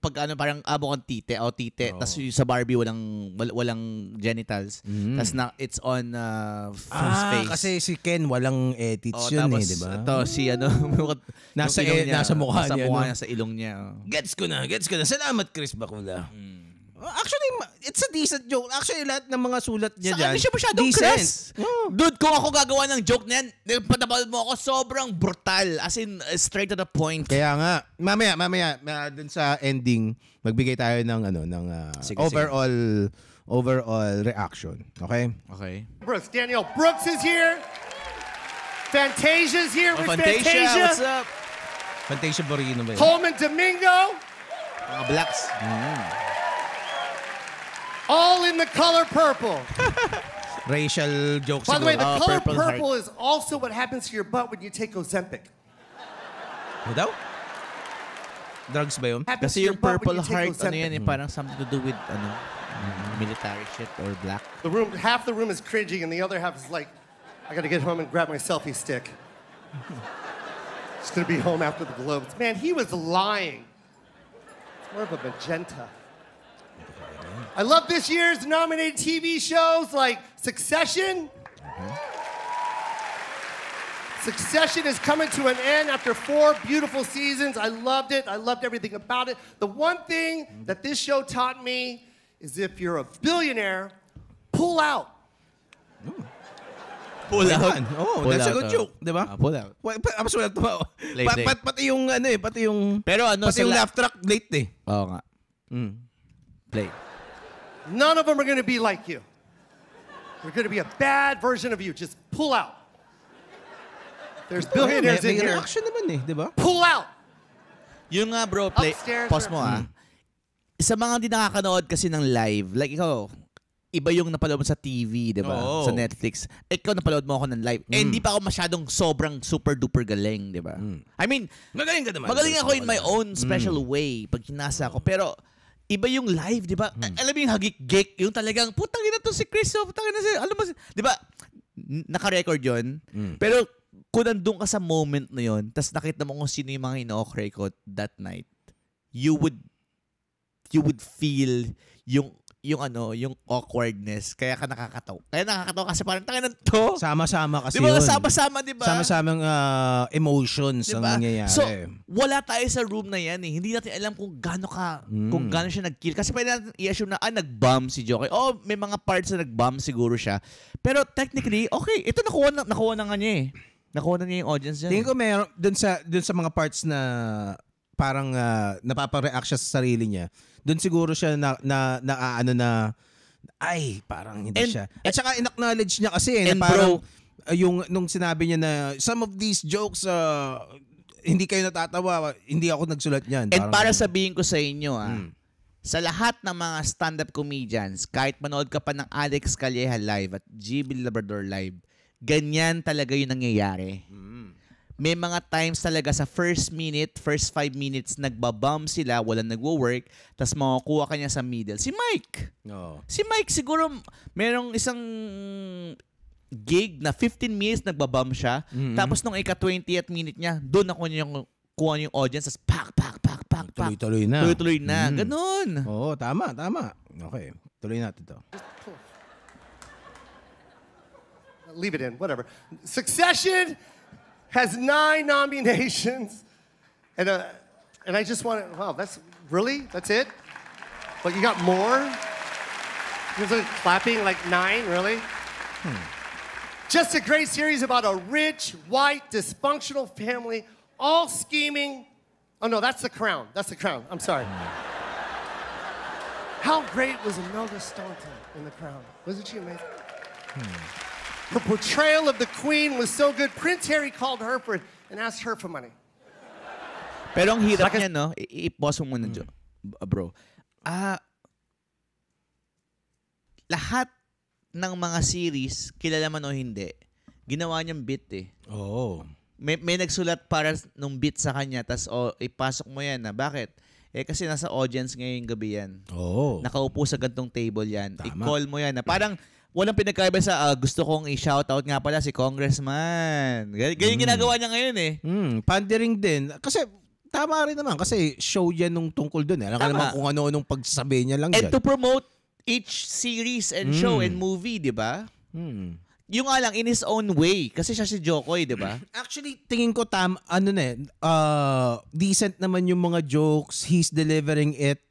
pag ano, parang abok ang tite, tas yung sa Barbie walang genitals. Tas na, it's on first face. Kasi si Ken walang edits yun tapos, di ba? Ito, si ano, Nasa yung ilong niya, nasa mukha niya, no? niya, sa ilong niya. Gets ko na. Salamat, Chris Bakula. Actually, it's a decent joke. Actually, lahat ng mga sulat niya dyan, Ano siya masyadong decent. crass? Dude, kung ako gagawa ng joke na yan, patabal mo ako, sobrang brutal. As in, straight to the point. Kaya nga, mamaya, dun sa ending, magbigay tayo ng Sige, overall reaction. Okay? Okay. Brooks. Danielle Brooks is here. Fantasia's here with Fantasia, what's up? Fantasia Borino ba yun? Coleman Domingo. Mga blacks. All in the color purple. Racial jokes. By the way, the siguro. color Purple purple is also what happens to your butt when you take Ozempic. Ano daw? Drugs ba yun? Happens to Kasi your yung butt Purple when you take Heart, ano Ozempic. yan, parang something to do with, military shit or black. Half the room is cringing, and the other half is like, I gotta get home and grab my selfie stick. Just gonna be home after the Globes. Man, he was lying. It's more of a magenta. I love this year's nominated TV shows like Succession. Succession is coming to an end after 4 beautiful seasons. I loved it. I loved everything about it. The one thing that this show taught me is if you're a billionaire, pull out. Pull out. Oh, Pull that's a out, good joke, di ba? Pull out. Mas wala tumawa. Late. Pati yung pati yung Pero ano, pati yung laugh track late eh. Oo nga. Play. None of them are going to be like you. They're going to be a bad version of you. Just pull out. There's billionaires may in here. reaction naman eh, di ba? Pull out. Yung nga bro, play. Upstairs Pause or- mo Sa mga hindi nakakanood kasi ng live, like ikaw, iba yung napanood mo sa TV, di ba? Oo. Sa Netflix. Ikaw napanood mo ako ng live. Eh, hindi pa ako masyadong sobrang super duper galing, di ba? I mean, Magaling ka naman. magaling ako in my own special way pag hinasa ko. Pero, iba yung live, di ba? Alam mo yung hagik-gik, yung talagang, putang ina to si Chris, putang ina si, alam mo, di ba? Naka-record yun. Pero, kung nandun ka sa moment na yun, tas nakita mo kung sino yung mga ino-off ko that night, you would feel yung awkwardness. Kaya ka nakakatawa. Kaya nakakatawa kasi parang tangin na to. Sama-sama kasi Di ba? yun. Sama-sama, di ba? Sama-samang emotions ang Diba? nangyayari. So, wala tayo sa room na yan eh. Hindi natin alam kung gaano siya nag-kill. Kasi pwede natin i-assume na, nag-bomb si Joker. Oh, may mga parts na nag-bomb siguro siya. Pero technically, okay. Ito nakuha na nga niya eh. Nakuha na niya yung audience dyan. tingin ko meron dun sa mga parts na parang napapa-react siya sa sarili niya. Doon siguro siya ay, parang hindi siya. At saka in-acknowledge niya kasi na parang yung nung sinabi niya na some of these jokes hindi kayo natatawa, hindi ako nagsulat niyan. And para sabihin ko sa inyo sa lahat ng mga stand-up comedians, kahit manood ka pa ng Alex Calleja live at GB Labrador live, ganyan talaga yung nangyayari. May mga times talaga sa first 5 minutes, nagbabump sila, walang nagwo-work, tas makukuha ka niya sa middle. Si Mike! Si Mike siguro, merong isang gig na 15 minutes nagbabump siya, tapos nung ika-20th minute niya, doon ako niya kuha yung audience, tas pak. Tuloy-tuloy na. Tuloy-tuloy na. Ganun. Oo, tama. Okay, tuloy natin to. Leave it in, whatever. Succession has 9 nominations. And I just want to, wow, that's it? But you got more? You're like clapping like 9, really? Just a great series about a rich, white, dysfunctional family, all scheming. Oh no, that's The Crown. I'm sorry. How great was Imelda Staunton in The Crown? Wasn't she amazing? Her portrayal of the Queen was so good, Prince Harry called her and asked her for money. Pero ang hirap niya, no? I-pause mo muna, bro. Lahat ng mga series, kilala man o hindi, ginawa niyang bit eh. Oo. May nagsulat para nung bit sa kanya, tas ipasok mo yan na, bakit? Kasi nasa audience ngayong gabi yan. Oo. Nakaupo sa gantong table yan. Tama. I-call mo yan na parang walang pinagkaiba sa gusto kong i-shoutout nga pala si Congressman. Ganyan ginagawa niya ngayon eh. Pandering din. Kasi tama rin naman. Kasi show yan nung tungkol dun eh. Alam ka Tama. naman kung ano-anong pagsasabi niya lang And dyan. to promote each series and show and movie, di ba? Yung nga lang, in his own way. Kasi siya si Jokoy, di ba? Actually, tingin ko decent naman yung mga jokes. He's delivering it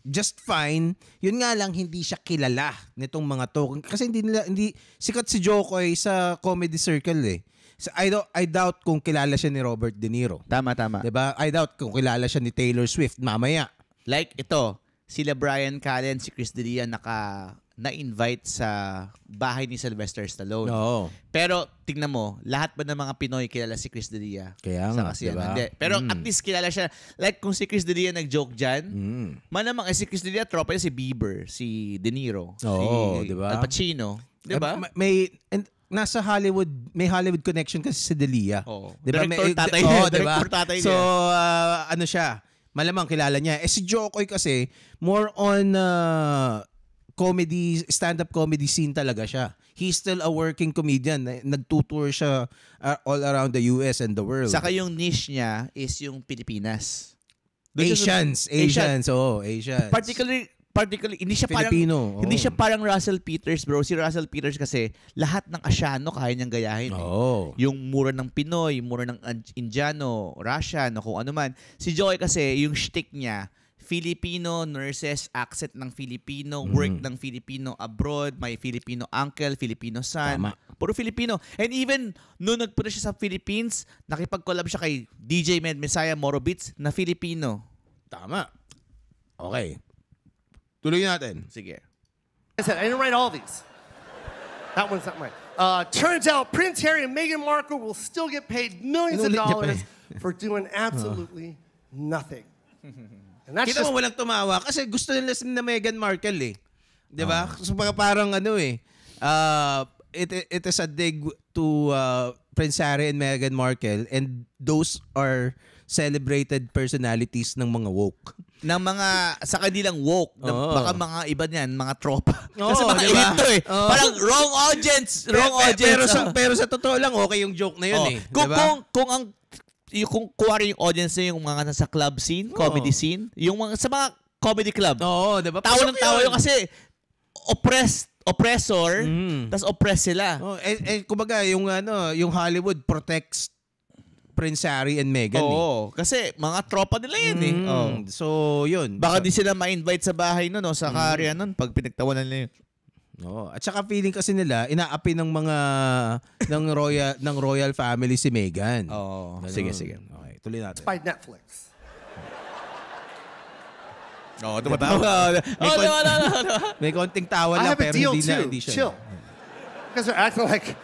just fine. Yun nga lang, hindi siya kilala nitong mga to. Kasi hindi sikat si Jokoy sa comedy circle eh. So, I doubt kung kilala siya ni Robert De Niro. Tama. Diba? I doubt kung kilala siya ni Taylor Swift mamaya. Like ito, sila Brian Callen, si Chris D'Elia na-invite sa bahay ni Sylvester Stallone. Oo. Pero tingnan mo, lahat ba ng mga Pinoy kilala si Chris D'Elia? Kaya Sa nga, kasi diba? hindi. Pero at least kilala siya. Like kung si Chris D'Elia nag-joke dyan, malamang si Chris D'Elia, tropa niya si Bieber, si De Niro, Oo, si diba? Al Pacino. Diba? Nasa Hollywood, may Hollywood connection kasi si Delia. Oo. Diba? Director tatay Oo, niya. diba? Director tatay So, niya. ano siya, malamang kilala niya. Si Jokoy kasi, more on comedy, stand-up comedy scene talaga siya. He's still a working comedian. Nagtutour siya all around the US and the world. Saka yung niche niya is yung Pilipinas. Asians. Oo, Asians. Particularly, hindi siya Filipino, parang hindi siya parang Russell Peters, bro. Si Russell Peters kasi lahat ng Asyano kaya niyang gayahin. Oo. Yung mura ng Pinoy, mura ng Indiano, Russian, o kung ano man. Si Joy kasi, yung shtick niya, Filipino nurses, accent ng Filipino, work ng Filipino abroad, may Filipino uncle, Filipino son. Tama. Puro Filipino. And even noon nagpunta siya sa Philippines, nakipag-collab siya kay DJ Med Messiah Moro Beats na Filipino. Tama. Okay. Tuloy natin. Sige. I said, I didn't write all these. That one's not mine. Turns out Prince Harry and Meghan Markle will still get paid millions of Inulit niya pa dollars for doing absolutely nothing. And that's Kita just mo walang tumawa kasi gusto nila na Meghan Markle eh. 'Di ba? So parang ano eh. It is a dig to Prince Harry and Meghan Markle, and those are celebrated personalities ng mga woke. Ng mga, sa kanilang woke, Oo. baka mga iba niyan, mga tropa. Oo, Kasi mga diba? elite to eh. Oo. Parang wrong audience. Wrong audience. Pero sa totoo lang, okay yung joke na yun Oh. eh. Kung, Diba? kung kuwari yung audience na yung mga nasa club scene, comedy scene, yung mga, sa mga comedy club, Oo, diba? tawa ng Pasok tawa yun. yung kasi oppressor, tas oppress sila. Oh, kumbaga, yung Hollywood protects Prince Harry and Meghan eh. Oo, kasi mga tropa nila yun eh. Oh. So, yun. Baka di sila ma-invite sa bahay nun, sa karya nun, pag pinagtawanan nila yun. Oo. At saka feeling kasi nila, inaapi ng mga ng royal family si Meghan. Oo. Ganun. Sige. Okay, tuloy natin. by Netflix. Oo, tumatawa. May konting tawa I lang have a pero deal hindi na too. hindi siya. Chill. You guys are acting like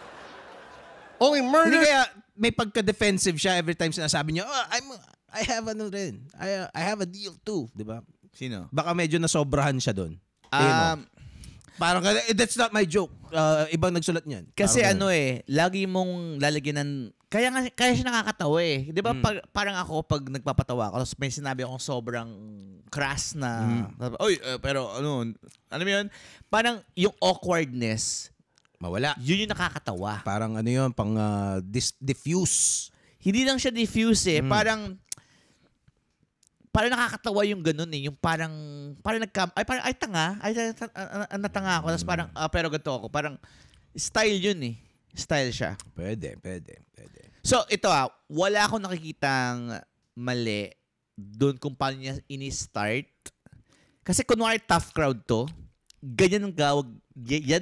only Hindi murder. kaya may pagka-defensive siya every time sinasabi niya, I have ano rin. I have a deal too, 'di ba? Sino? Baka medyo nasobrahan siya doon. Parang that's not my joke. Ibang nagsulat niyan. Kasi Parang lagi mong lalagyan ng kaya siya nakakatawa eh. 'Di ba parang ako pag nagpapatawa ako, tapos may sinabi akong sobrang crass na pero ano mo yun? Parang yung awkwardness, mawala. yun yung nakakatawa. Parang ano yun, pang diffuse. Hindi lang siya diffuse eh. Parang nakakatawa yung ganun eh. Yung parang tanga. Natanga ako. Tapos parang, pero ganito ako. Parang, style yun eh. Style siya. Pwede. So, ito wala akong nakikitang mali doon kung paano niya ini-start. Kasi kunwari tough crowd to, yan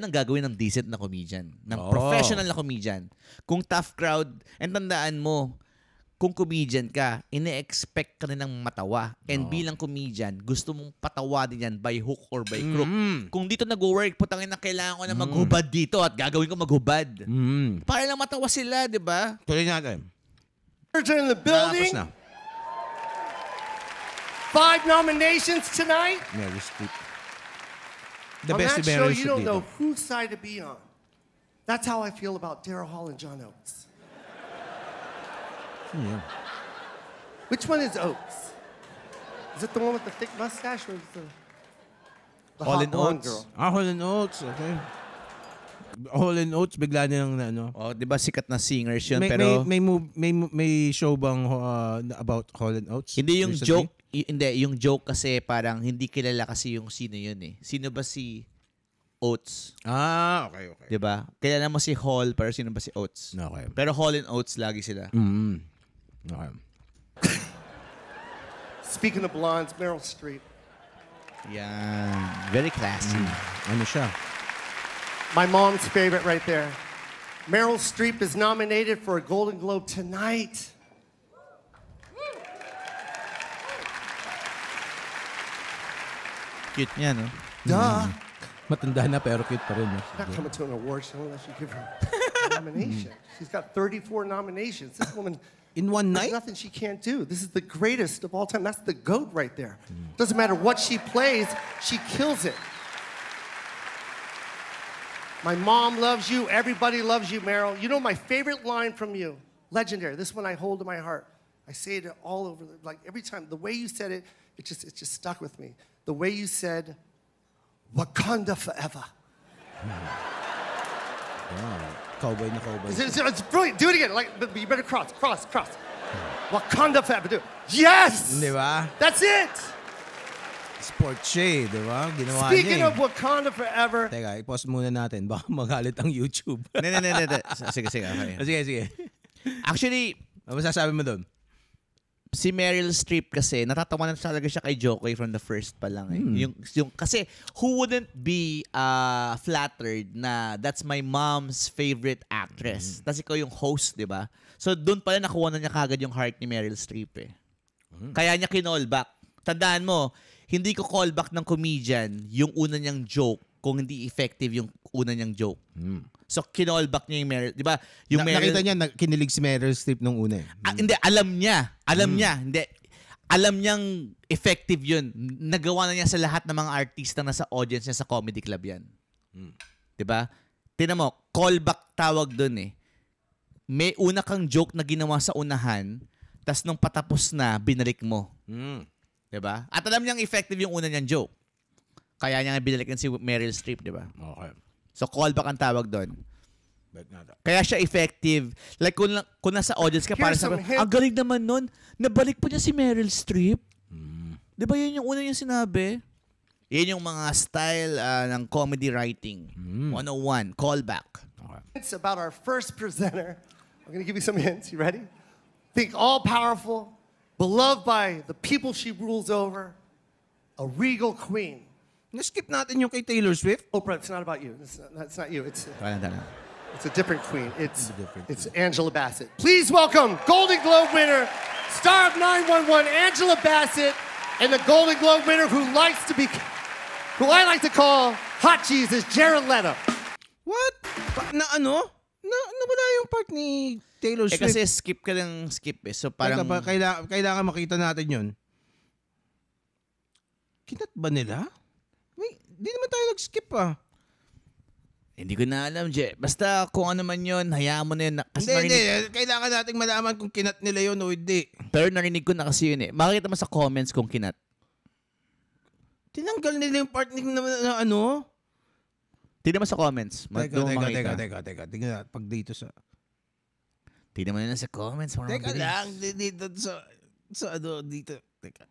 ang gagawin ng decent na comedian. Ng professional na comedian. Kung tough crowd, and tandaan mo, kung comedian ka, ine-expect ka nilang matawa. And bilang comedian, gusto mong patawa din yan by hook or by crook. Kung dito nag-work, putangin na kailangan ko na maghubad dito at gagawin ko maghubad. Para lang matawa sila, di ba? Tuloy natin. Murder in the building. Tapos na. 5 nominations tonight. Yeah, just keep. The on best that si show, Meryl you Streep don't dito. know whose side to be on. That's how I feel about Daryl Hall and John Oates. Which one is Oates? Is it the one with the thick mustache or is it the Hall hot and blonde Oates. girl? Hall and Oates, okay. Hall and Oates, bigla nilang na ano. Oh, 'di ba sikat na singers 'yun May, pero may show bang about Hall and Oates? hindi yung recently? joke, hindi yung joke kasi parang hindi kilala kasi yung sino 'yun eh. Sino ba si Oates? Ah, okay. 'Di ba? Kilala mo si Hall pero sino ba si Oates? Okay. Pero Hall and Oates lagi sila. Okay. Speaking of blondes, Meryl Streep. Yan. Very classy. Ano siya? My mom's favorite right there. Meryl Streep is nominated for a Golden Globe tonight. Cute niya, no? Duh. Matanda na pero cute pa rin. She's not coming to an award show unless you give her a nomination. She's got 34 nominations. This woman, In one there's night? nothing she can't do. This is the greatest of all time. That's the GOAT right there. Doesn't matter what she plays, she kills it. My mom loves you. Everybody loves you, Meryl. You know my favorite line from you? Legendary. This one I hold in my heart. I say it all over, like every time. The way you said it, it just stuck with me. The way you said, Wakanda forever. Cowboy na cowboy. It's brilliant. Do it again. But you better cross. Wakanda forever. Do it. Yes! Di ba? That's it! Sport siya di ba? Ginawa Speaking niya of Wakanda forever, Teka, i-pause muna natin. Baka magalit ang YouTube. Hindi. Sige, okay. Sige. Actually, Ano masasabi mo doon? si Meryl Streep kasi natatawanan talaga siya kay Jokoy from the first pa lang eh. Yung kasi who wouldn't be flattered na that's my mom's favorite actress. Tapos ikaw yung host, 'di ba? So doon pala nakuha na niya kagad yung heart ni Meryl Streep eh. Kaya niya kinallback. Tandaan mo, hindi ko callback ng comedian yung una niyang joke kung hindi effective yung una niyang joke. So kinallback niya yung Meryl, 'di ba? Yung Meryl, Nakita niya, kinilig si Meryl Streep nung una eh. hindi, alam niya. Hindi. Alam niyang effective yun. Nagawa na niya sa lahat ng mga artista na sa audience niya sa comedy club yan. Diba? Tingnan mo, callback tawag dun eh. May una kang joke na ginawa sa unahan, tas nung patapos na, binalik mo. Diba? At alam niyang effective yung una niyang joke. Kaya niya nga binalikan si Meryl Streep, diba? Okay. So callback ang tawag doon. Bet nada. Kaya siya effective. Like kung nasa audience ka, para Here's sabi, some hint. ang galing naman nun, nabalik po niya si Meryl Streep. Di ba yun yung una niya sinabi? Yun yung mga style ng comedy writing. 101, callback. it's about our first presenter. I'm going to give you some hints. You ready? Think all-powerful, beloved by the people she rules over, a regal queen. Na-skip natin yung kay Taylor Swift. Oprah, it's not about you. That's not you. It's a different queen. It's Angela Bassett. Please welcome Golden Globe winner, star of 911, Angela Bassett, and the Golden Globe winner who I like to call Hot Jesus, Jared Leto. What? Nawala yung part ni Taylor Swift. kasi skip ka ng skip eh. So parang... Kailangan makita natin yun. Kinat ba nila? Wait, di naman tayo nag-skip ah. Hindi ko na alam, Je. Basta kung ano man yun, hayaan mo na yun. Kasi Hindi. Kailangan nating malaman kung kinat nila yun o hindi. Pero narinig ko na kasi yun eh. Makikita mo sa comments kung kinat. Tinanggal nila yung part na ano. Tignan mo sa comments. Teka. Tingnan natin pag dito sa... Tignan mo na sa comments. Teka lang, dito sa ano, dito. Teka.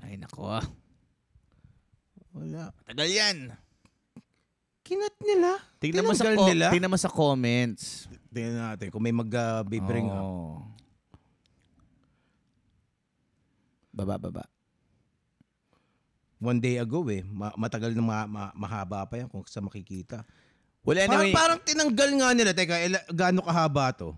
Ay, nako. Wala. Tagal yan. Kinat nila? Tignan mo sa comments. Tingnan natin kung may mag-bring up. Baba. One day ago eh. Matagal na mahaba pa yan kung sa makikita. Well, anyway, Parang tinanggal nga nila. Teka, gaano kahaba to?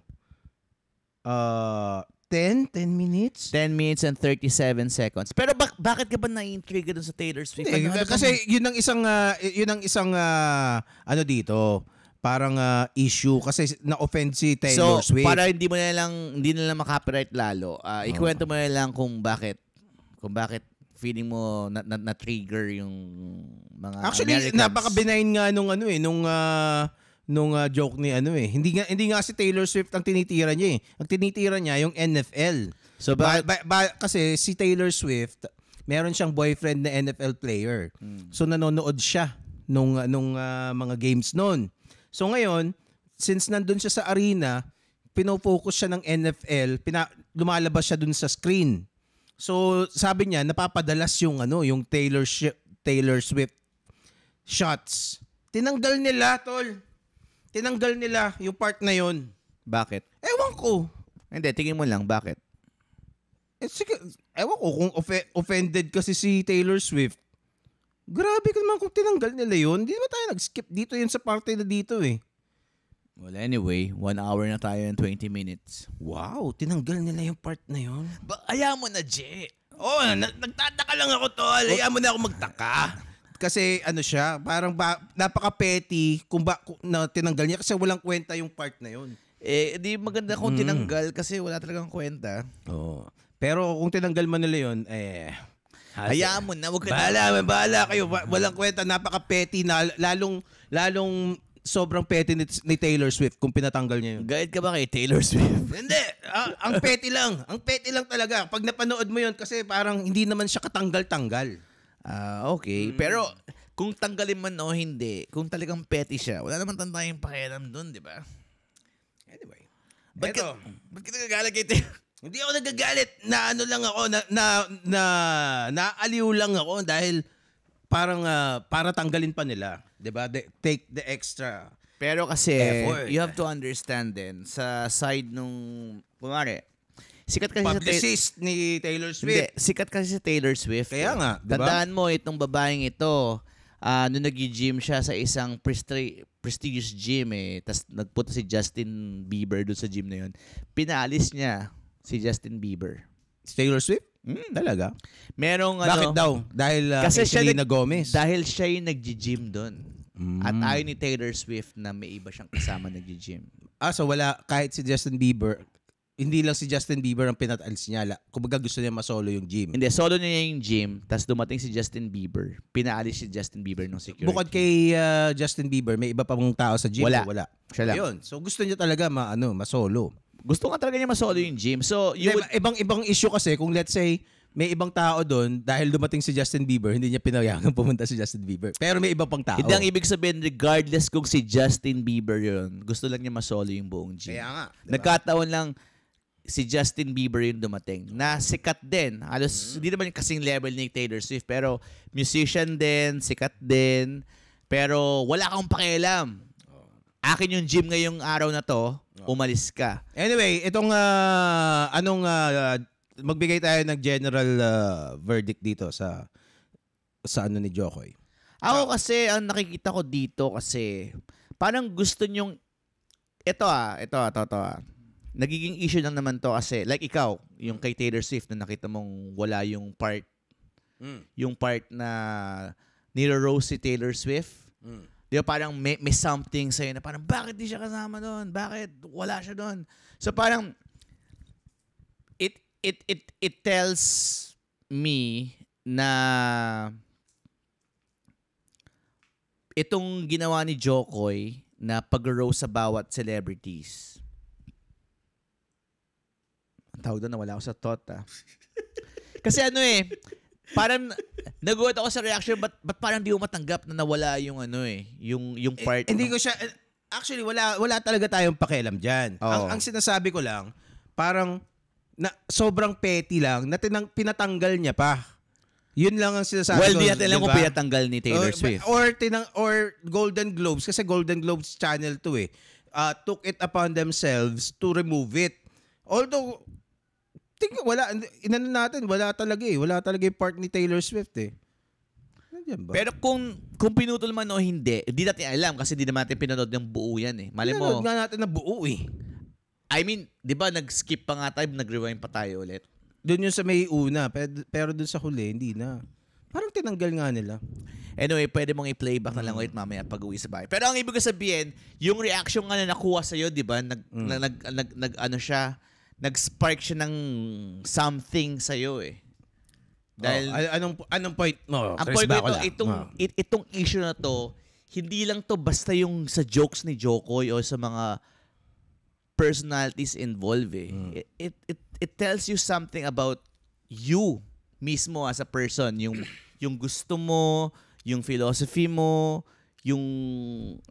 10 minutes? 10 minutes and 37 seconds. Pero bakit ka ba na-intrigue dun sa Taylor Swift? Kasi yun ang isang ano dito, parang issue kasi na-offend si Taylor Swift. So, para hindi na lang makapiright lalo, ikwento mo na lang kung bakit feeling mo na-trigger yung mga Actually, Americans. napaka-benign nga nung joke ni Hindi nga si Taylor Swift ang tinitira niya eh. Ang tinitira niya yung NFL. So Kasi si Taylor Swift, meron siyang boyfriend na NFL player. So nanonood siya nung mga games noon. So ngayon, since nandun siya sa arena, pinofocus siya ng NFL, lumalabas siya dun sa screen. So sabi niya, napapadalas yung Taylor Swift shots. Tinanggal nila, tol. Tinanggal nila yung part na yon. Bakit? Ewan ko. Hindi, tingin mo lang, bakit? Sige, ewan ko kung offended kasi si Taylor Swift. Grabe ka naman kung tinanggal nila yun. Hindi naman tayo nag-skip dito yun sa parte na dito eh. Well, anyway, 1 hour na tayo and 20 minutes. Wow, tinanggal nila yung part na yun. Ayaw mo na, Jay. Oh, nagtataka lang ako, tol. Ayaw mo na ako magtaka. Kasi siya, parang napaka-petty kung na tinanggal niya kasi walang kwenta yung part na yun. Di maganda kung tinanggal kasi wala talagang kwenta. Oo. Pero kung tinanggal mo nila yun, hayaan mo na, wag ka bahala kayo. Walang kwenta, napaka-petty na lalong sobrang petty ni Taylor Swift kung pinatanggal niya yun. Guide ka ba kay Taylor Swift? Hindi. Ang petty lang. Ang petty lang talaga. Pag napanood mo yun kasi parang hindi naman siya katanggal-tanggal. Okay. Pero kung tanggalin man o hindi, kung talagang petty siya, wala naman tayong pakialam dun, di ba? Anyway. Ba't ka nagagalit kay Taylor? Hindi ako nagagalit. Lang ako. Naaliw lang ako dahil parang para tanggalin pa nila. Diba? Take the extra Pero kasi, effort. you have to understand din, sa side nung, kumari, sikat kasi publicist ni Taylor Swift. Hindi, sikat kasi si Taylor Swift. Kaya nga, diba? Tandaan mo, itong babaeng ito, nung nag-gym siya sa isang prestigious gym tas nagpunta si Justin Bieber doon sa gym na yun, pinaalis niya si Justin Bieber. Si Taylor Swift? Talaga? Merong Bakit daw? Dahil kasi Selena Gomez. Dahil siya yung nag-gym doon. At ayaw ni Taylor Swift na may iba siyang kasama nag-gym. So wala, kahit si Justin Bieber, hindi lang si Justin Bieber ang pinatalis niya. Kumbaga gusto niya masolo yung gym. Hindi, solo niya yung gym, tas dumating si Justin Bieber. Pinaalis si Justin Bieber ng security. Bukod kay Justin Bieber, may iba pa mong tao sa gym? Wala. Siya lang. Ayun. So gusto niya talaga masolo. Gusto nga talaga niya masolo yung gym. So, ibang issue kasi kung let's say may ibang tao doon dahil dumating si Justin Bieber, hindi niya pinayagan pumunta si Justin Bieber. Pero may iba pang tao. Hindi ang ibig sabihin, regardless kung si Justin Bieber yun, gusto lang niya masolo yung buong gym. Kaya nga. Diba? Nagkataon lang si Justin Bieber yung dumating. Na sikat din. Halos, hindi naman kasing level ni Taylor Swift, pero musician din, sikat din. Pero wala kang pakialam. Akin yung gym ngayong araw na to, umalis ka. Anyway, itong magbigay tayo ng general verdict dito sa ni Jokoy. Ako kasi, ang nakikita ko dito kasi, parang gusto nyong, ito. Nagiging issue lang naman to kasi, like ikaw, yung kay Taylor Swift na nakita mong wala yung part, yung part na niro-roast si Taylor Swift. Di ba parang may something sa'yo na parang, bakit di siya kasama doon? Bakit wala siya doon? So parang, it tells me na itong ginawa ni Jokoy na pag-roast sa bawat celebrities. Ang tawag doon, nawala ako sa thought Kasi parang nagulat ako sa reaction, but parang di ko matanggap na nawala yung yung part. Hindi ko siya, actually wala talaga tayong pakialam dyan. Ang sinasabi ko lang, parang na sobrang petty lang na pinatanggal niya pa. Yun lang ang sinasabi ko. Well, di natin alam kung pinatanggal ni Taylor Swift. Or Golden Globes, kasi Golden Globes channel to took it upon themselves to remove it. Although, wala talaga yung part ni Taylor Swift Nandiyan ba? Pero kung pinutol man o hindi natin alam kasi di naman natin pinanood ng buo yan Malay mo. Pinanood nga natin na buo I mean, di ba nag-skip pa nga tayo, nag-rewind pa tayo ulit? Doon yung sa may una, pero doon sa huli, hindi na. Parang tinanggal nga nila. Anyway, pwede mong i-playback na lang ulit mamaya pag-uwi sa bahay. Pero ang ibig sabihin, yung reaction nga na nakuha sa'yo, di ba? Nag-spark siya ng something sa'yo Dahil anong point mo? ang Chris point ko Bacola? itong issue na to, hindi lang to basta yung sa jokes ni Jokoy o sa mga personalities involved eh. It tells you something about you mismo as a person, yung gusto mo, yung philosophy mo, yung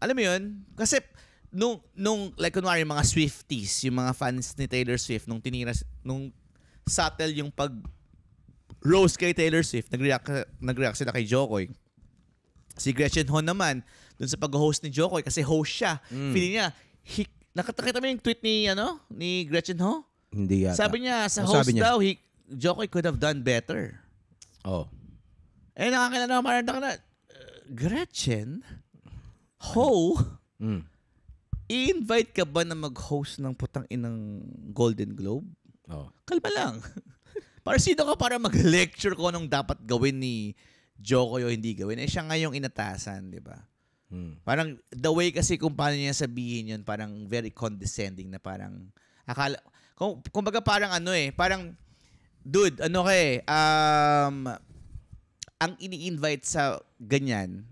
alam mo yun? Kasi nung like kunwari mga Swifties, yung mga fans ni Taylor Swift nung subtle yung pag roast kay Taylor Swift, nag-react sila kay Jokoy. Si Gretchen Ho naman, dun sa pag-host ni Jokoy, kasi host siya, feeling niya, nakita mo yung tweet ni Gretchen Ho? Hindi yata. Sabi niya, sa host daw, Jokoy could have done better. Oh. Eh, nakakilala naman na, Gretchen Ho, i-invite ka ba na mag-host ng putang inang Golden Globe? Oh. Kalma lang. Para sino ka para mag-lecture ko anong dapat gawin ni Jokoy o hindi gawin? Eh, siya nga yung inatasan, di ba? Parang the way kasi kung paano niya sabihin yun, parang very condescending na parang akala, kumbaga parang parang dude, ang ini-invite sa ganyan,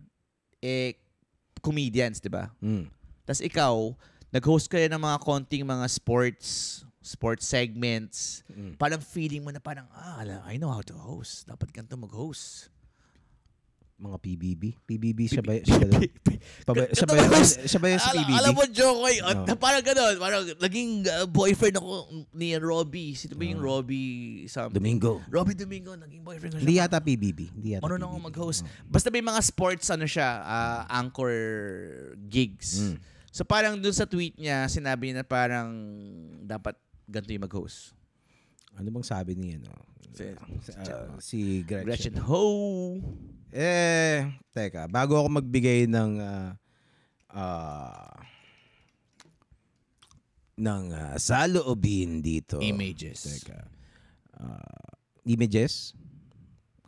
comedians, di ba? Tapos ikaw, nag-host kayo ng mga konting mga sports segments. Parang feeling mo na parang, I know how to host. Dapat ganito mag-host. Mga PBB siya ba sa PBB? Alam mo, Jokoy, parang gano'n. Parang naging boyfriend ako ni Robbie. Sino ba yung Robbie something? Domingo. Robbie Domingo, naging boyfriend ko siya. Hindi yata PBB. Marunong ako mag-host. Basta may mga sports, anchor gigs. So parang dun sa tweet niya, sinabi niya na parang dapat ganito yung mag-host. Ano bang sabi niya, si Gretchen Ho. Teka, bago ako magbigay ng saloobin dito. Images. Teka. Images?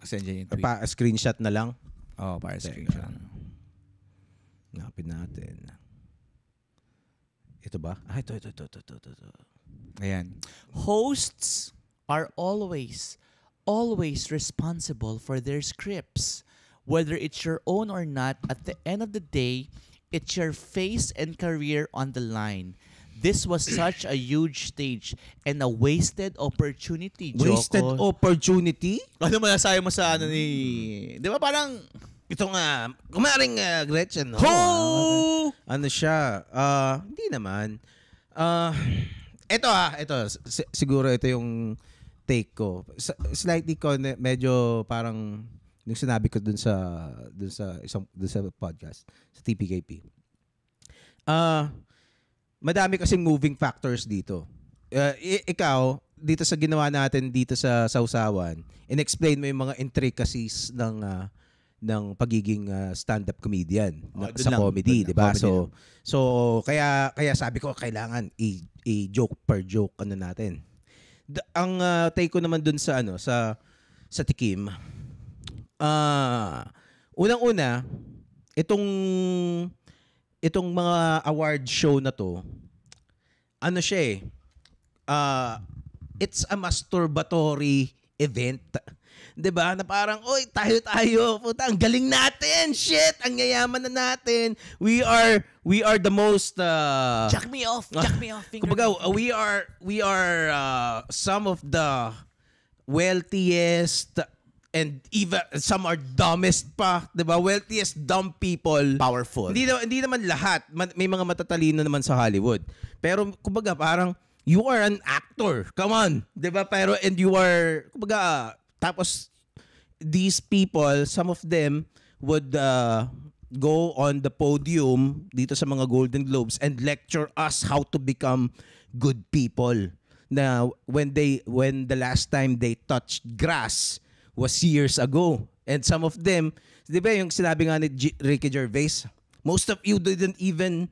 Kasi dyan yung tweet. Screenshot na lang. Para screenshot. Napin natin. Ito ba? Ito. Ayan. Hosts are always responsible for their scripts. Whether it's your own or not, at the end of the day, it's your face and career on the line. This was such a huge stage and a wasted opportunity, Joko. Wasted opportunity? Ano masasabi mo sa ni... Di ba parang... Ito nga, kumaring Gretchen. Ano siya? Hindi naman. Ito siguro ito yung take ko. Slightly medyo parang yung sinabi ko dun sa podcast sa TPKP. Madami kasing moving factors dito. Ikaw dito sa ginawa natin dito sa Sausawan, in-explain mo yung mga intricacies ng pagiging stand-up comedian sa comedy, 'di ba? So kaya sabi ko kailangan i-joke per joke natin. Ang take ko naman dun sa sa Tikim. Unang-una, itong mga award show na to, siya it's a masturbatory event. 'Di ba? Na parang, oy, tayo, puta, ang galing natin. Shit, ang yayaman na natin. We are the most Jack me off. Kumbaga, we are some of the wealthiest and even some are dumbest pa, 'di ba? Wealthiest dumb people. Powerful. Hindi naman lahat. May mga matatalino naman sa Hollywood. Pero kumbaga parang you are an actor. Come on, 'di ba? Pero and you are kumbaga tapos these people, some of them would go on the podium dito sa mga Golden Globes and lecture us how to become good people. Na when the last time they touched grass was years ago. And some of them, 'di ba yung sinabi nga ni Ricky Gervais, most of you didn't even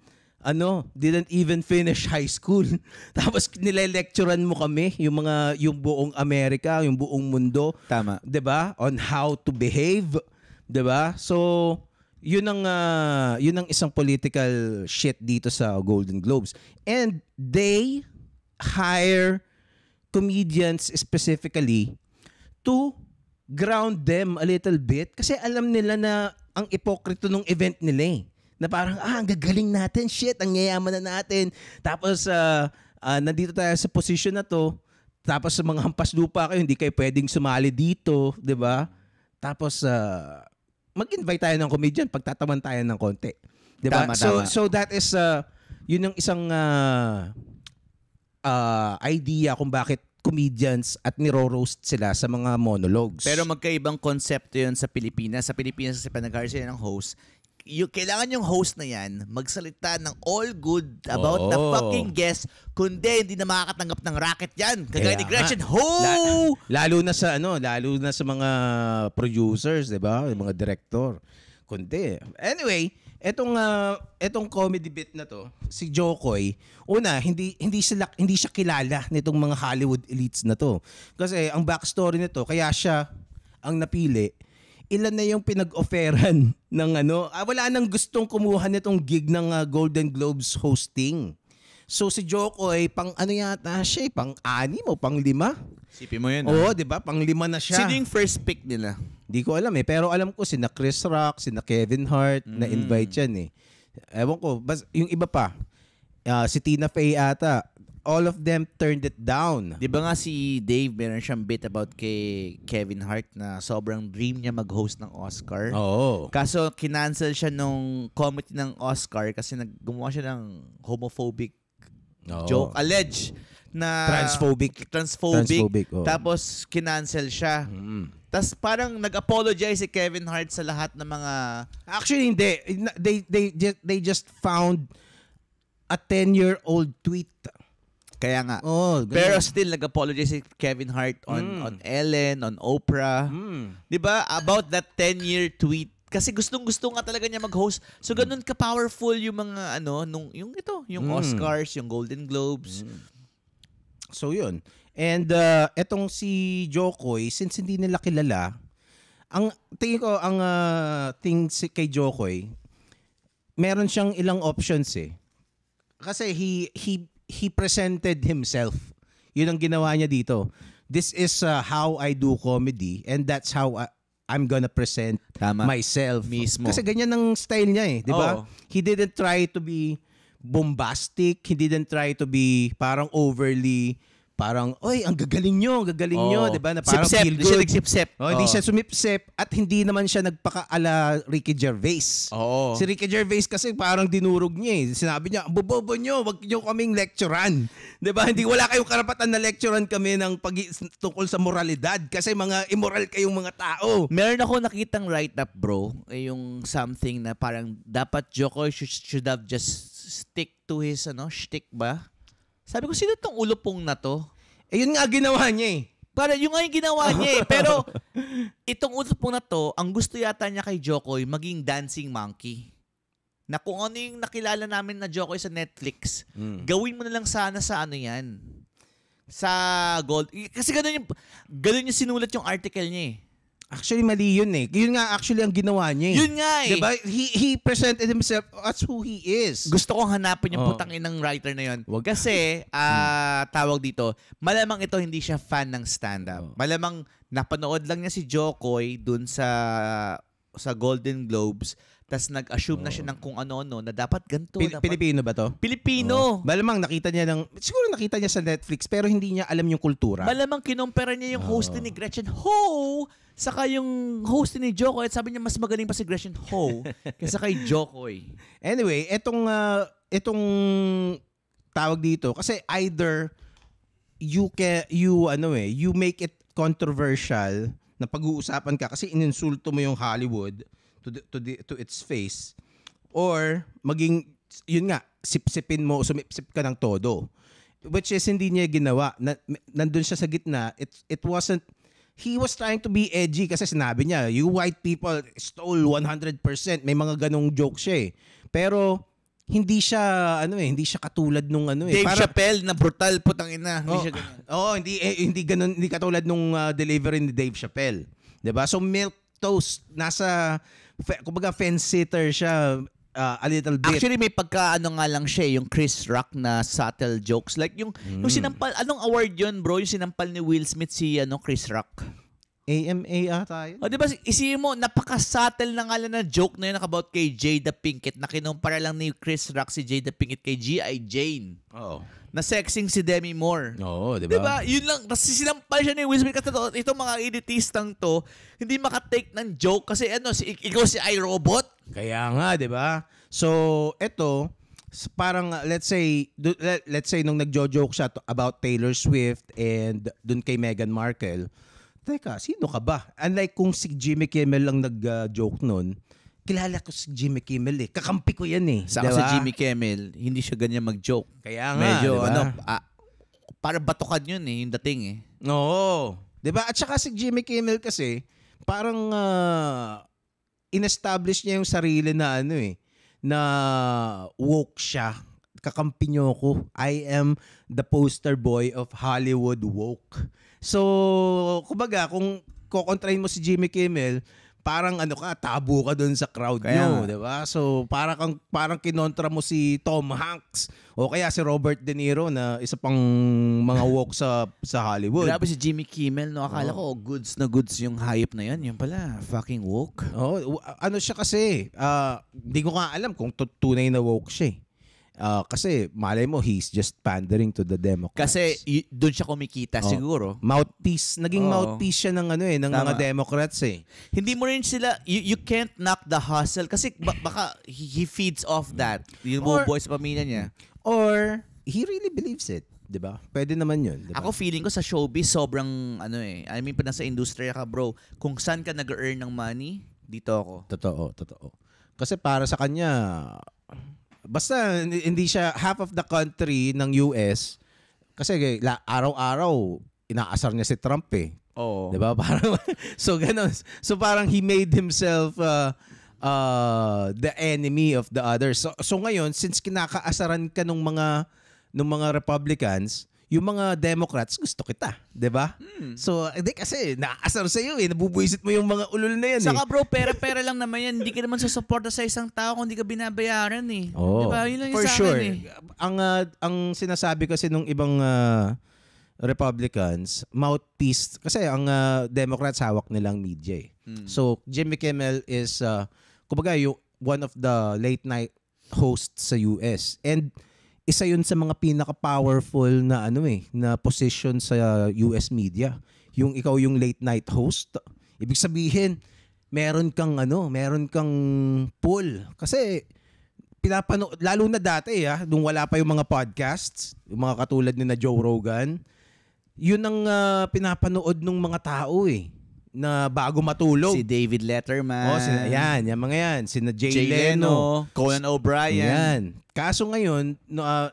finish high school. Tapos nile-lecturean mo kami yung buong Amerika, yung buong mundo. Tama. 'Di ba? On how to behave, 'di ba? So, yun ang isang political shit dito sa Golden Globes. And they hire comedians specifically to ground them a little bit kasi alam nila na ang ipokrito ng event nila eh. Na parang, ang gagaling natin, shit, ang yayaman na natin. Tapos, nandito tayo sa position na to. Tapos, sa mga hampas lupa kayo, hindi kayo pwedeng sumali dito, di ba? Tapos, mag-invite tayo ng comedian, pagtataman tayo ng konti. Di ba? Tama. So, that is, yun yung isang idea kung bakit comedians at niro-roast sila sa mga monologues. Pero magkaibang konsepto yun sa Pilipinas. Sa Pilipinas, kasi pag-nag-hire sila ng host, kailangan yung host na yan magsalita ng all good about the fucking guest, kundi hindi na makakatanggap ng racket yan. Kagaya ni Gretchen Ho! Lalo na sa mga producers, 'di ba? Yung mga director. Kundi. Anyway, etong comedy bit na to, si Jokoy, una hindi siya kilala nitong mga Hollywood elites na to. Kasi ang backstory nito, kaya siya ang napili. Ilan na yung pinag-offeran ng wala nang gustong kumuha nitong gig ng Golden Globes hosting. So si Jokoy, pang yata siya, pang-6 o pang-5? Sipin mo yun. Oo, di ba? Pang-5 na siya. Sino yung first pick nila? Di ko alam pero alam ko sina Chris Rock, sina Kevin Hart, na-invite yan eh. Ewan ko, yung iba pa, si Tina Fey ata, all of them turned it down. Di ba nga si Dave, meron siyang bit about kay Kevin Hart na sobrang dream niya mag-host ng Oscar. Oo. Kaso kinancel siya nung committee ng Oscar kasi gumawa siya ng homophobic joke. Alleged na Transphobic. Oh. Tapos kinancel siya. Tapos parang nag-apologize si Kevin Hart sa lahat ng mga... Actually, hindi. They just found a 10-year-old tweet. Kaya nga. Oh, pero still nag-apologize si Kevin Hart on Ellen, on Oprah. 'Di ba? About that 10-year tweet. Kasi gustong-gusto nga talaga niya mag-host. So ganun ka-powerful yung mga yung Oscars, yung Golden Globes. So yun. And etong si Jokoy, since hindi nila kilala, ang tingin ko thing kay Jokoy, meron siyang ilang options eh. Kasi he presented himself. Yun ang ginawa niya dito. This is how I do comedy and that's how I'm gonna present myself. Mismo. Kasi ganyan ang style niya eh, di ba? He didn't try to be bombastic. He didn't try to be parang overly parang, oy, ang gagaling nyo, di ba? Na parang sip-sip, feel good. Hindi siya nagsip-sip. Hindi siya sumipsip at hindi naman siya nagpaka-ala Ricky Gervais. Si Ricky Gervais kasi parang dinurog niya eh. Sinabi niya, bobobo nyo, wag nyo kaming lecturean. Di ba? Wala kayong karapatan na lecturean kami ng tungkol sa moralidad kasi mga immoral kayong mga tao. Meron ako nakitang write-up, bro. Yung something na parang dapat Jokoy should have just stick to his shtick ba? Sabi ko, sino tong ulupong na to? Yun nga ginawa niya eh. Para yung nga yung ginawa niya eh. Pero itong ulupong na to, ang gusto yata niya kay Jokoy, maging dancing monkey. Na kung ano yung nakilala namin na Jokoy sa Netflix, gawin mo na lang sana sa yan. Sa Gold. Kasi ganun yung sinulat yung article niya eh. Actually, mali yun eh. Yun nga actually ang ginawa niya eh. Yun nga eh. Diba? He presented himself as who he is. Gusto kong hanapin yung putang inang writer na yun. Kasi, tawag dito, malamang ito hindi siya fan ng stand-up. Malamang napanood lang niya si Jokoy dun sa Golden Globes, tas nag-assume na siya ng kung ano-ano na dapat ganito. Pilipino ba to? Pilipino. Malamang siguro nakita niya sa Netflix pero hindi niya alam yung kultura. Malamang kinumpara niya yung host ni Gretchen Ho saka yung host ni Jokoy at sabi niya mas magaling pa si Gretchen Ho kaysa kay Jokoy. Anyway, etong tawag dito kasi either you make it controversial na pag-uusapan ka kasi ininsulto mo yung Hollywood to its face, or maging yun nga sipsipin mo, sumipsip ka ng todo, which is hindi niya ginawa. Nandun siya sa gitna. It wasn't, he was trying to be edgy kasi sinabi niya, you white people stole 100%. May mga ganong joke siya eh. Pero hindi siya katulad nung Dave Chappelle na brutal putang ina. Hindi siya ganyan. Hindi ganun, hindi katulad nung delivery ni Dave Chappelle. 'Di ba? So milk toast nasa kumbaga fence sitter siya a little bit. Actually may pagkaano nga lang siya yung Chris Rock na subtle jokes like yung sinampal, anong award yun bro, yung sinampal ni Will Smith si Chris Rock. AMA ata yun. O, di ba, isipin mo, napaka-subtle na nga lang na joke na yun about kay Jada Pinkett na kinumpara lang ni Chris Rock si Jada Pinkett kay G.I. Jane. Oo. Na sexing si Demi Moore. Oo, di Di ba? ba? Yun lang. Kasi sinampal siya ni Will Smith. Kasi itong mga editistang to, hindi makatake ng joke. Kasi ikaw si iRobot. Kaya nga, di ba? So, eto, parang let's say nung nagjo-joke siya about Taylor Swift and dun kay Meghan Markle, teka, sino ka ba? Unlike kung si Jimmy Kimmel lang nag-joke nun, kilala ko si Jimmy Kimmel eh. Kakampi ko yan eh. Saka si Jimmy Kimmel, hindi siya ganyan mag-joke. Kaya nga, medyo, diba? para batukan yun eh, yung dating eh. Oo. Diba? At saka si Jimmy Kimmel kasi, parang in-establish niya yung sarili na na woke siya. Kakampi niyo ko. I am the poster boy of Hollywood woke. So, kumbaga, kung kukontrahin mo si Jimmy Kimmel, parang tabu ka doon sa crowd niyo, 'di ba? So, parang kinontra mo si Tom Hanks o kaya si Robert De Niro na isa pang mga woke sa Hollywood. Grabe si Jimmy Kimmel, no? Akala ko goods na goods yung hype na yan. Yung pala, fucking woke. Oh, siya kasi, hindi ko nga alam kung tunay na woke siya. Kasi malay mo, he's just pandering to the Democrats. Kasi doon siya kumikita siguro. Mouthpiece, naging mouthpiece siya ng ng mga Democrats eh. Hindi mo rin sila, you can't knock the hustle kasi baka he feeds off that. Yung bubuhay sa pamilya niya. Or he really believes it. 'Di ba? Pwede naman 'yun, 'di ba? Ako feeling ko sa showbiz sobrang I mean pa nasa industriya ka, bro. Kung saan ka nag-earn ng money, dito ako. Totoo. Kasi para sa kanya, basta hindi siya half of the country ng US kasi araw-araw inaasar niya si Trump eh. Oo. 'Di ba? Parang so ganun. So parang he made himself the enemy of the others. So ngayon, since kinakaasaran ka ng mga Republicans, yung mga Democrats gusto kita, 'di ba? So, hindi kasi naaasar sa iyo eh, nabubuisit mo yung mga ulol na yan. Saka bro, pera-pera lang naman yan. Hindi ka naman susuporta sa isang tao kung hindi ka binabayaran eh. Oh, 'Di ba? Yun lang for sa sure. akin eh. Ang sinasabi kasi nung ibang Republicans, mouthpiece kasi ang Democrats hawak nilang media eh. So, Jimmy Kimmel is kumbaga one of the late night hosts sa US. And isa yun sa mga pinaka-powerful na na position sa US media. Yung ikaw yung late night host. Ibig sabihin, meron kang pull. Kasi lalo na dati nung wala pa yung mga podcasts, yung mga katulad ni na Joe Rogan, yun ang pinapanood ng mga tao na bago matulog. Si David Letterman. Yung mga yan. Sina Jay Leno. Conan O'Brien. Yan. Kaso ngayon,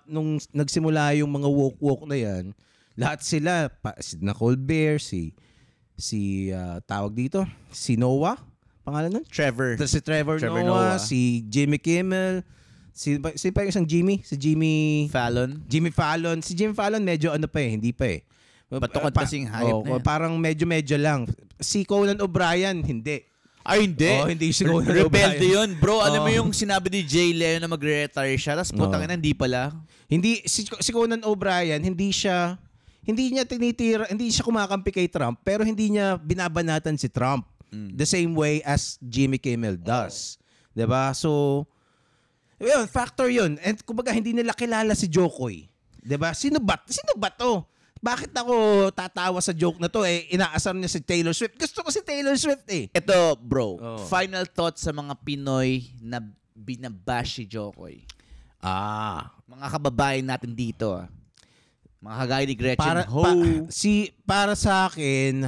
nung nagsimula yung mga woke na yan, lahat sila, si Colbert, si tawag dito, si Noah, pangalan nun? Trevor Si Trevor Noah, si Jimmy Kimmel, si pa yung isang Jimmy? Si Jimmy Fallon. Si Jimmy Fallon medyo hindi pa eh. Patukad kasing hype na yan. Parang medyo lang. Si Conan O'Brien, hindi. Ay, hindi. Hindi si Conan Rebelde O'Brien. yun. Bro, alam mo yung sinabi ni Jay Leno na mag-retire siya, tapos putang ina, hindi pala. Hindi, si Conan O'Brien, hindi siya kumakampi kay Trump, pero hindi niya binabanatan si Trump. The same way as Jimmy Kimmel does. Diba? So, yun, factor yun. And kumbaga, hindi nila kilala si Jokoy. Diba? Sino ba to? Bakit ako tatawa sa joke na to inaasar niya si Taylor Swift. Gusto ko si Taylor Swift eh. Ito, bro. Final thoughts sa mga Pinoy na binabash si Jokoy. Mga kababayan natin dito. Mga kagaya ni Gretchen Ho. Para sa akin,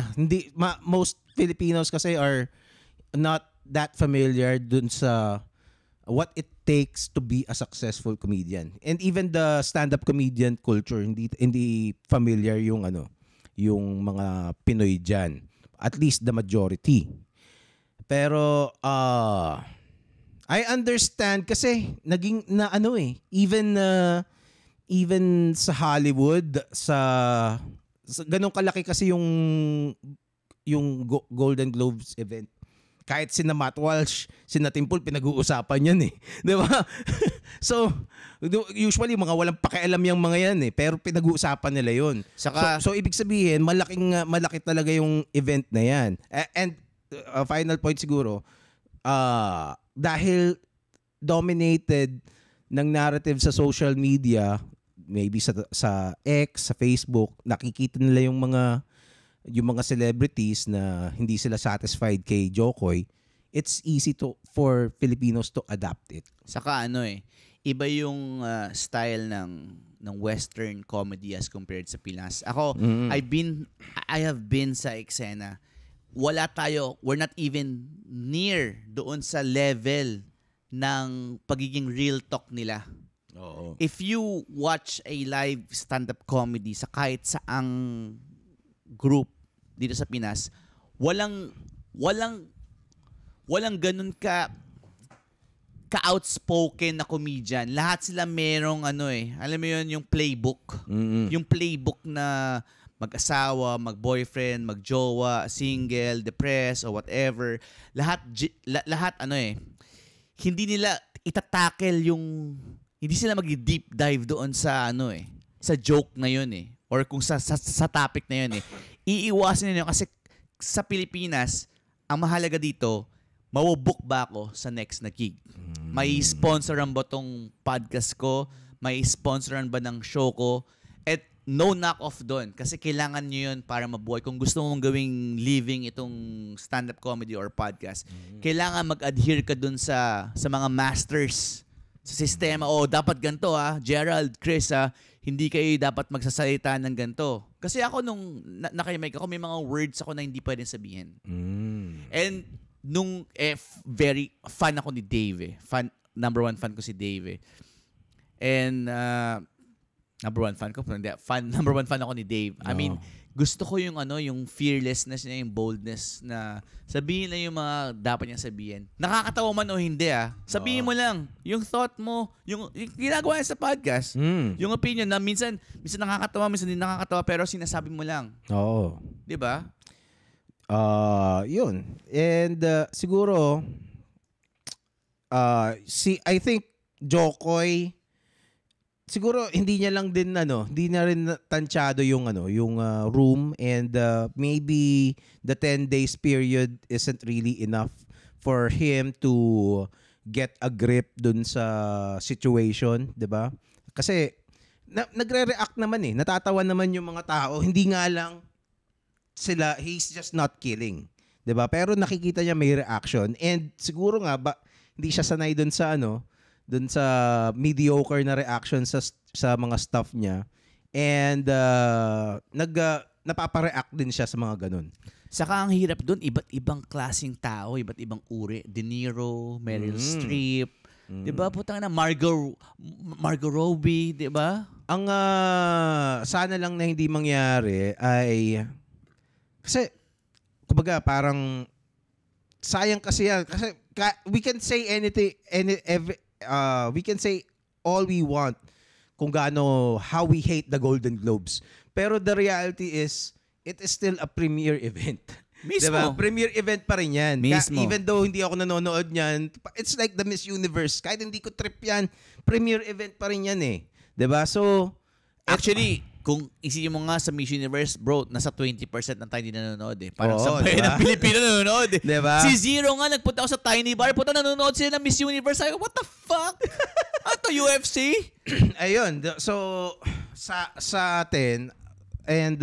most Filipinos kasi are not that familiar dun sa what it takes to be a successful comedian. And even the stand-up comedian culture, hindi familiar yung mga Pinoy dyan. At least the majority. Pero I understand kasi naging even sa Hollywood, sa ganun kalaki kasi yung Golden Globes event. Kahit sina Matt Walsh, sina Tim Pool, pinag-uusapan yan eh. Di ba? So, usually mga walang pakialam yung mga yan pero pinag-uusapan nila yun. Saka, So ibig sabihin, malaki talaga yung event na yan. And final point siguro, dahil dominated ng narrative sa social media, maybe sa X, sa Facebook, nakikita nila yung mga celebrities na hindi sila satisfied kay Jokoy. It's easy for Filipinos to adapt it. Saka iba yung style ng Western comedy as compared sa Pinas. Ako, I have been sa eksena. We're not even near doon sa level ng pagiging real talk nila. Oo. If you watch a live stand-up comedy sa kahit saang group dito sa Pinas, walang ganun ka-outspoken na comedian. Lahat sila merong alam mo yun, yung playbook. Yung playbook na mag-asawa, mag-boyfriend, mag-jowa, single, depressed, or whatever. Lahat hindi nila itatakel hindi sila mag-deep dive doon sa sa joke na yun or kung sa topic na yun Iiwasan nila kasi sa Pilipinas, ang mahalaga dito, mabubook ba ako sa next na gig? May sponsoran ba tong podcast ko? May sponsoran ba ng show ko? At no knock-off doon kasi kailangan nyo yun para mabuhay. Kung gusto mong gawing living itong stand-up comedy or podcast, kailangan mag-adhere ka doon sa mga masters sa sistema. Dapat ganito Gerald, Chris hindi kayo dapat magsasalita ng ganito. Kasi ako nung nakimike ako, may mga words ako na hindi pwedeng sabihin. And nung very fan ako ni Dave. Number one fan ko si Dave. And number one fan ako ni Dave. I mean, gusto ko yung yung fearlessness niya, yung boldness na sabihin na yung mga dapat niyang sabihin. Nakakatawa man o hindi sabihin mo lang yung thought mo, yung ginagawa niya sa podcast. Yung opinion na minsan nakakatawa, minsan hindi nakakatawa, pero sinasabi mo lang. Oo. 'Di ba? Yun. And siguro I think Jokoy siguro hindi niya lang din hindi na rin tansyado yung room, and maybe the 10 days period isn't really enough for him to get a grip dun sa situation, 'di ba? Kasi nagre-react naman natatawa naman yung mga tao, hindi nga lang sila, he's just not killing, 'di ba? Pero nakikita niya may reaction, and siguro nga hindi siya sanay dun sa dun sa mediocre na reaction sa mga stuff niya, and napapa-react din siya sa mga ganun. Saka ang hirap dun, iba't ibang klaseng tao, iba't ibang uri. De Niro, Meryl Streep, 'di ba? Putang na Margot Robbie, 'di ba? Ang sana lang na hindi mangyari ay kasi kumbaga parang sayang kasi yan, kasi we can say anything, we can say all we want kung how we hate the Golden Globes. Pero the reality is, it is still a premiere event. Mismo. Diba? Premiere event pa rin yan. Mismo. Even though hindi ako nanonood niyan, it's like the Miss Universe. Kahit hindi ko trip yan, premiere event pa rin yan Diba? So, actually, kung isipin mo nga sa Miss Universe, bro, nasa 20% na tayo hindi nanonood Parang Oo, sa bayan ng Pilipino nanonood Diba? Si Zero nga, nagpunta ako sa Tiny Bar, puta nanonood sila ng Miss Universe. Sabi ko, what the fuck? Ano UFC? Ayun. So, sa atin, and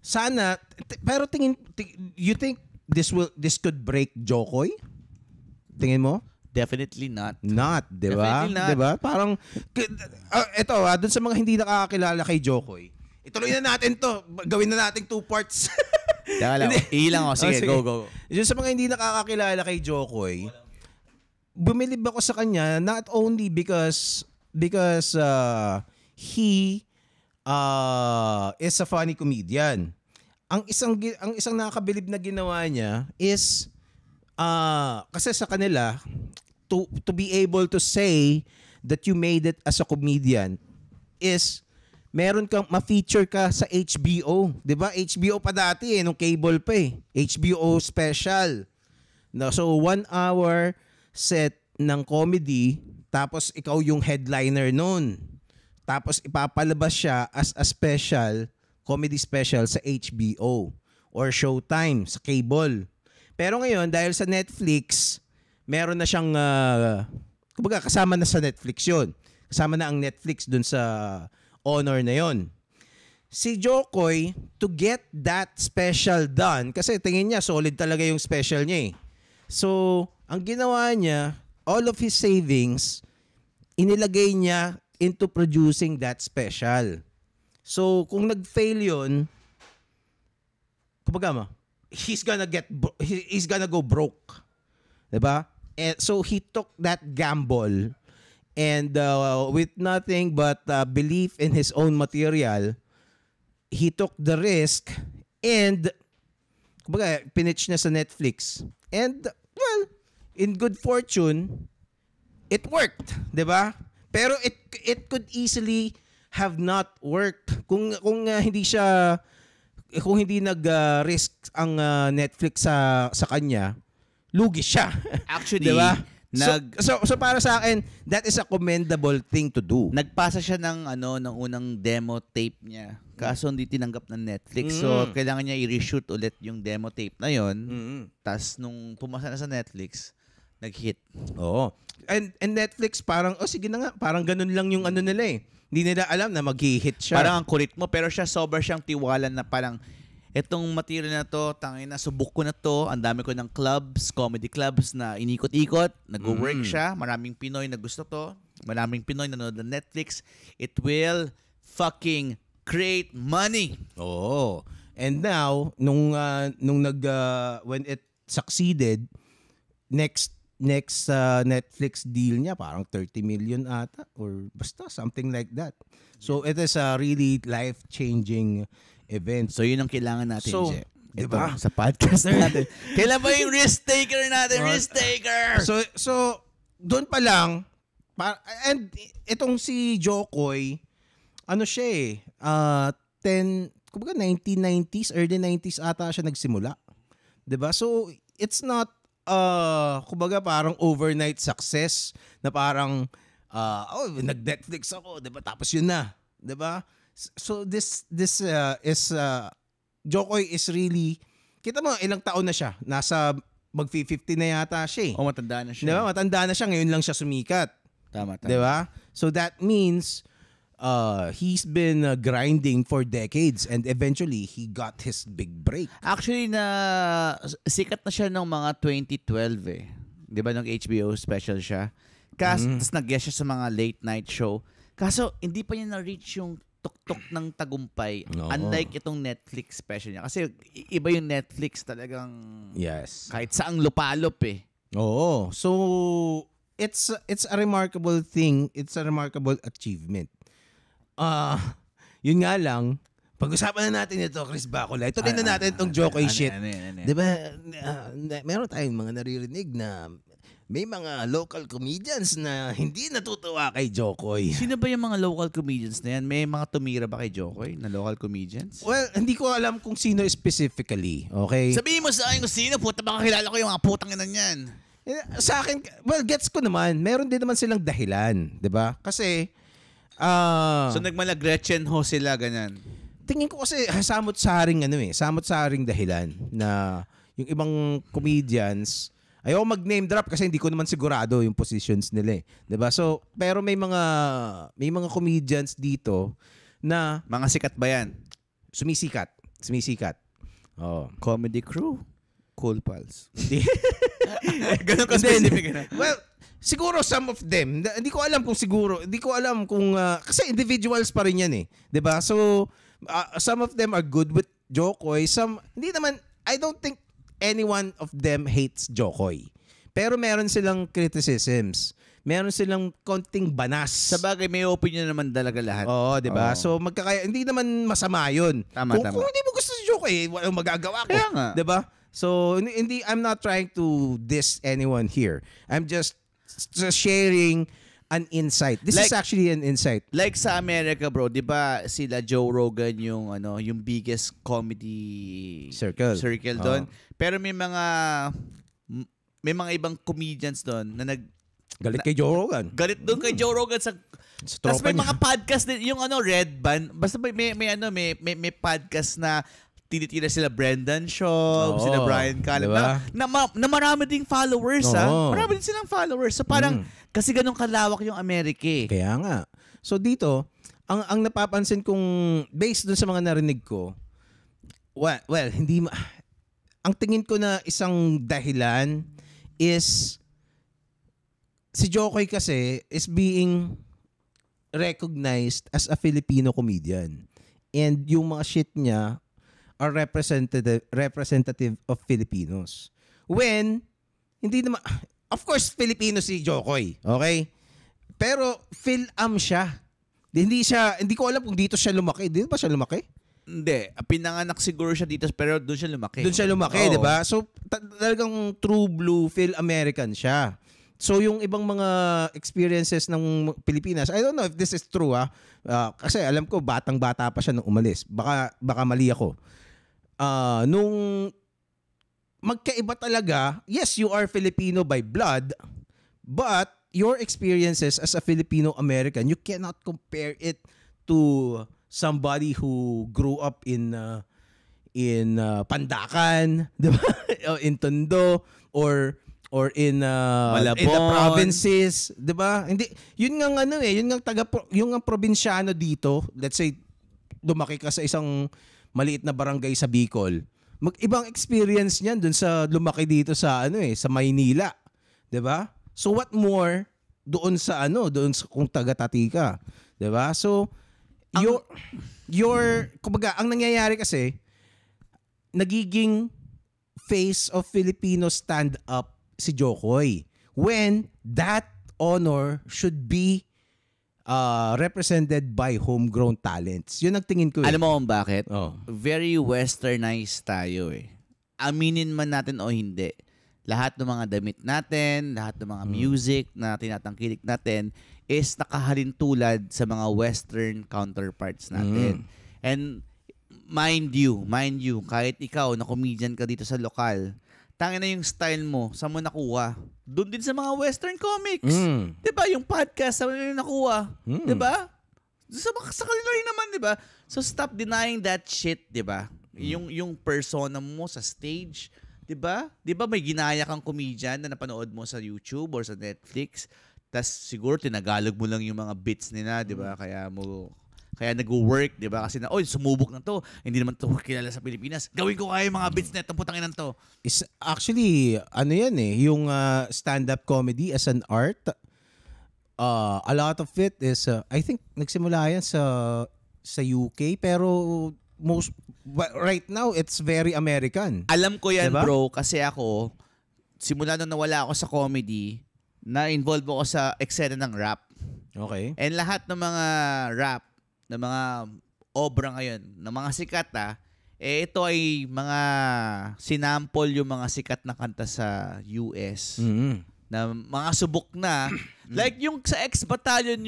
sana, pero you think this could break Jokoy? Tingin mo? Definitely not. Not, di ba? Definitely not. Di ba? Parang, eto dun sa mga hindi nakakakilala kay Jokoy, ituloy na natin to. Gawin na natin 2 parts. Teka lang, ilang ako. Sige, go. Yun sa mga hindi nakakakilala kay Jokoy, bumilib ako sa kanya not only because he is a funny comedian. Ang isang nakakabilib na ginawa niya is kasi sa kanila, to be able to say that you made it as a comedian is meron kang ma-feature ka sa HBO, 'di ba? HBO pa dati nung cable pa HBO special. No, so 1 hour set ng comedy Tapos ikaw yung headliner nun. Tapos ipapalabas siya as a special, comedy special sa HBO or Showtime, sa cable. Pero ngayon, dahil sa Netflix, meron na siyang, kumbaga kasama na sa Netflix yun. Kasama na ang Netflix dun sa honor na yon. Si Jokoy, to get that special done, kasi tingin niya solid talaga yung special niya eh. So, ang ginawa niya, all of his savings, inilagay niya into producing that special. So, kung nag-fail yun, kumbaga mo, he's gonna go broke. Diba? And so, he took that gamble and with nothing but belief in his own material, he took the risk and kumbaga, pinitch niya sa Netflix. And, well, in good fortune, it worked, 'di ba? Pero it could easily have not worked kung hindi nag-risk ang Netflix sa kanya, lugi siya. Actually, 'di ba? So para sa akin, that is a commendable thing to do. Nagpasa siya ng unang demo tape niya. Kaso hindi tinanggap ng Netflix. So kailangan niya i-reshoot ulit yung demo tape na 'yon. Tas nung pumasa na sa Netflix, nag-hit. Oo. And Netflix parang, sige na nga, parang ganun lang yung nila eh. Hindi nila alam na mag-hit siya. Parang ang kulit mo, pero siya sobrang siyang tiwala na parang, etong material na to, tangina, subok ko na to, ang dami ko ng clubs, comedy clubs na inikot-ikot, nag-work siya, maraming Pinoy na gusto to, maraming Pinoy na nanonood ng Netflix, it will fucking create money. Oo. And now, when it succeeded, next Netflix deal niya parang 30 million ata or basta something like that. So it is a really life-changing event. So yun ang kailangan natin, So, Je. diba? Ito, sa podcast natin. Kailan ba yung risk taker natin? Risk taker! So doon pa lang and itong si Jokoy, siya eh, 1990s, early 90s ata siya nagsimula. 'Di ba? So it's not kumbaga parang overnight success na parang nag-Netflix ako, 'di ba? Tapos yun na, 'di ba? So this is Jokoy is really, kita mo ilang taon na siya, nasa mag-50 na yata siya. Matanda na siya. 'Di ba? Matanda na siya, ngayon lang siya sumikat. Tama. 'Di ba? So that means he's been grinding for decades and eventually he got his big break. Actually, sikat na siya ng mga 2012 eh. Di ba, nung HBO special siya? Tapos nag-guest siya sa mga late night show. Kaso, hindi pa niya na-reach yung tuktok ng tagumpay. No. Unlike itong Netflix special niya. Kasi iba yung Netflix talagang Yes. kahit saang lupalop eh. Oo. So, it's a remarkable thing. It's a remarkable achievement. Yun nga lang, pag-usapan na natin ito, Chris Bacola. Ito din na natin itong Jokoy shit. Di ba, meron tayong mga naririnig na may mga local comedians na hindi natutuwa kay Jokoy. Sino ba yung mga local comedians na yan? May mga tumira ba kay Jokoy na local comedians? Well, hindi ko alam kung sino specifically, okay? Sabihin mo sa akin kung sino, puta baka kilala ko yung mga putang ina niyan. Sa akin, well, gets ko naman. Meron din naman silang dahilan, di ba? Kasi, so nagmala-Gretchen ho sila, ganyan. tingin ko kasi samot-saring samot-saring dahilan na yung ibang comedians, ayaw mag-name drop kasi hindi ko naman sigurado yung positions nila eh. 'Di ba? So, pero may mga comedians dito na Mga sikat ba yan? sumisikat. Oh. Comedy Crew? Cool Pals. Ganun ka specific na. Well, siguro some of them, hindi ko alam kung kasi individuals pa rin yan eh. 'Di ba? So, some of them are good with Jokoy, some hindi naman. I don't think anyone of them hates Jokoy. Pero meron silang criticisms. Meron silang konting banas. Sa bagay, may opinion naman talaga lahat. Oo, 'di ba? Oo. So hindi naman masama 'yun. Tama. Kung hindi mo gusto si Jokoy, walang magagawa ko. Kaya nga. 'Di ba? So I'm not trying to diss anyone here. I'm just sharing an insight. This is actually an insight. Like sa America, bro, 'di ba sila Joe Rogan yung yung biggest comedy Circle. doon. Pero may mga ibang comedians doon na Galit kay Joe Rogan. Galit doon kay Joe Rogan sa tapos may mga podcast din, yung Red Band, basta may podcast na tinitira sila Brendan Schaub, sila Brian Callen, diba? na marami ding followers, marami din silang followers. So parang, kasi ganun kalawak yung Amerika. Kaya nga. So dito, ang napapansin kong, based dun sa mga narinig ko, ang tingin ko na isang dahilan is, si Jokoy kasi is being recognized as a Filipino comedian. And yung mga shit niya are representative of Filipinos. When, hindi naman, of course, Filipino si Jokoy. Okay? Pero, Phil-am siya. Hindi ko alam kung dito siya lumaki. Dito ba siya lumaki? Hindi. Pinanganak siguro siya dito, pero doon siya lumaki. Doon siya lumaki, di ba? So, talagang true blue Phil-American siya. So, yung ibang mga experiences ng Pilipinas, I don't know if this is true, kasi alam ko, batang-bata pa siya nung umalis. Baka mali ako. Nung magkaiba talaga, yes, you are Filipino by blood, but your experiences as a Filipino-American, you cannot compare it to somebody who grew up in Pandacan, di ba? In Tondo, or in the provinces, 'di ba? Hindi, yun nga yun nga yung probinsyano dito, let's say lumaki ka sa isang maliit na barangay sa Bicol. Mag-ibang experience niyan dun sa lumaki dito sa sa Maynila, 'di ba? So what more doon sa kung taga-Tati ka, 'di ba? So your kumbaga ang nangyayari kasi nagiging face of Filipino stand-up si Jokoy when that honor should be represented by homegrown talents. Yun ang tingin ko. Alam mo kung bakit? Oh. Very westernized tayo eh. Aminin man natin o hindi. Lahat ng mga damit natin, lahat ng mga music na tinatangkilik natin is nakahalin tulad sa mga western counterparts natin. And mind you, kahit ikaw na comedian ka dito sa lokal, tangin na yung style mo, saan mo nakuha? Doon din sa mga western comics. Diba? Yung podcast, saan mo nakuha? Diba? Sa kanila rin naman, diba? So stop denying that shit, diba? Yung persona mo sa stage, diba? Diba may ginaya kang comedian na napanood mo sa YouTube or sa Netflix, tas siguro tinagalog mo lang yung mga bits nila, diba? Kaya nag-work, di ba? Kasi sumubok na to. Hindi naman to kilala sa Pilipinas. Gawin ko kaya yung mga bits na itong putangin to. Is actually, yung stand-up comedy as an art, a lot of it is, I think, nagsimula yan sa UK, pero right now, it's very American. Alam ko yan, diba? Bro, kasi ako, simula nung nawala ako sa comedy, na-involve ako sa eksena ng rap. Okay. And lahat ng mga rap, ng mga obra ngayon, ng mga sikat ito ay mga sinample yung mga sikat na kanta sa US. Na mga subok na. Like yung sa X-Battalion,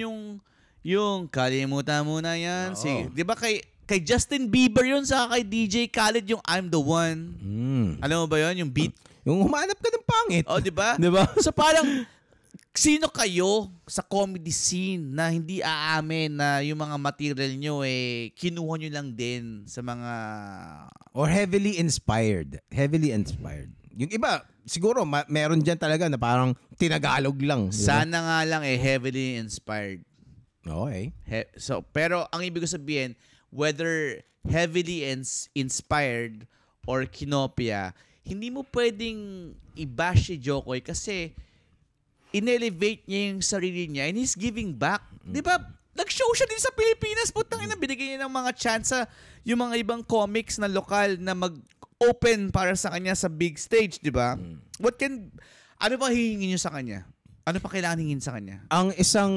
yung kalimutan mo na yan. Di ba kay Justin Bieber yun, sa kay DJ Khaled yung I'm the One. Alam mo ba yun? Yung beat. Yung humanap ka ng pangit. Di ba? Diba? So parang, sino kayo sa comedy scene na hindi aamin na yung mga material nyo kinuha nyo lang din sa mga... Or heavily inspired. Yung iba, siguro, meron dyan talaga na parang tinagalog lang. Diba? Sana nga lang heavily inspired. Okay. Pero ang ibig sabihin, whether heavily inspired or kinopia, hindi mo pwedeng i-bash si Jokoy kasi in-elevate niya yung sarili niya and he's giving back. Di ba? Nag-show siya din sa Pilipinas. Putang ina, binigay niya ng mga chance yung mga ibang comics na lokal na mag-open para sa kanya sa big stage, di ba? Ano ba hihingin niyo sa kanya? Ano pa kailangan hingin sa kanya? Ang isa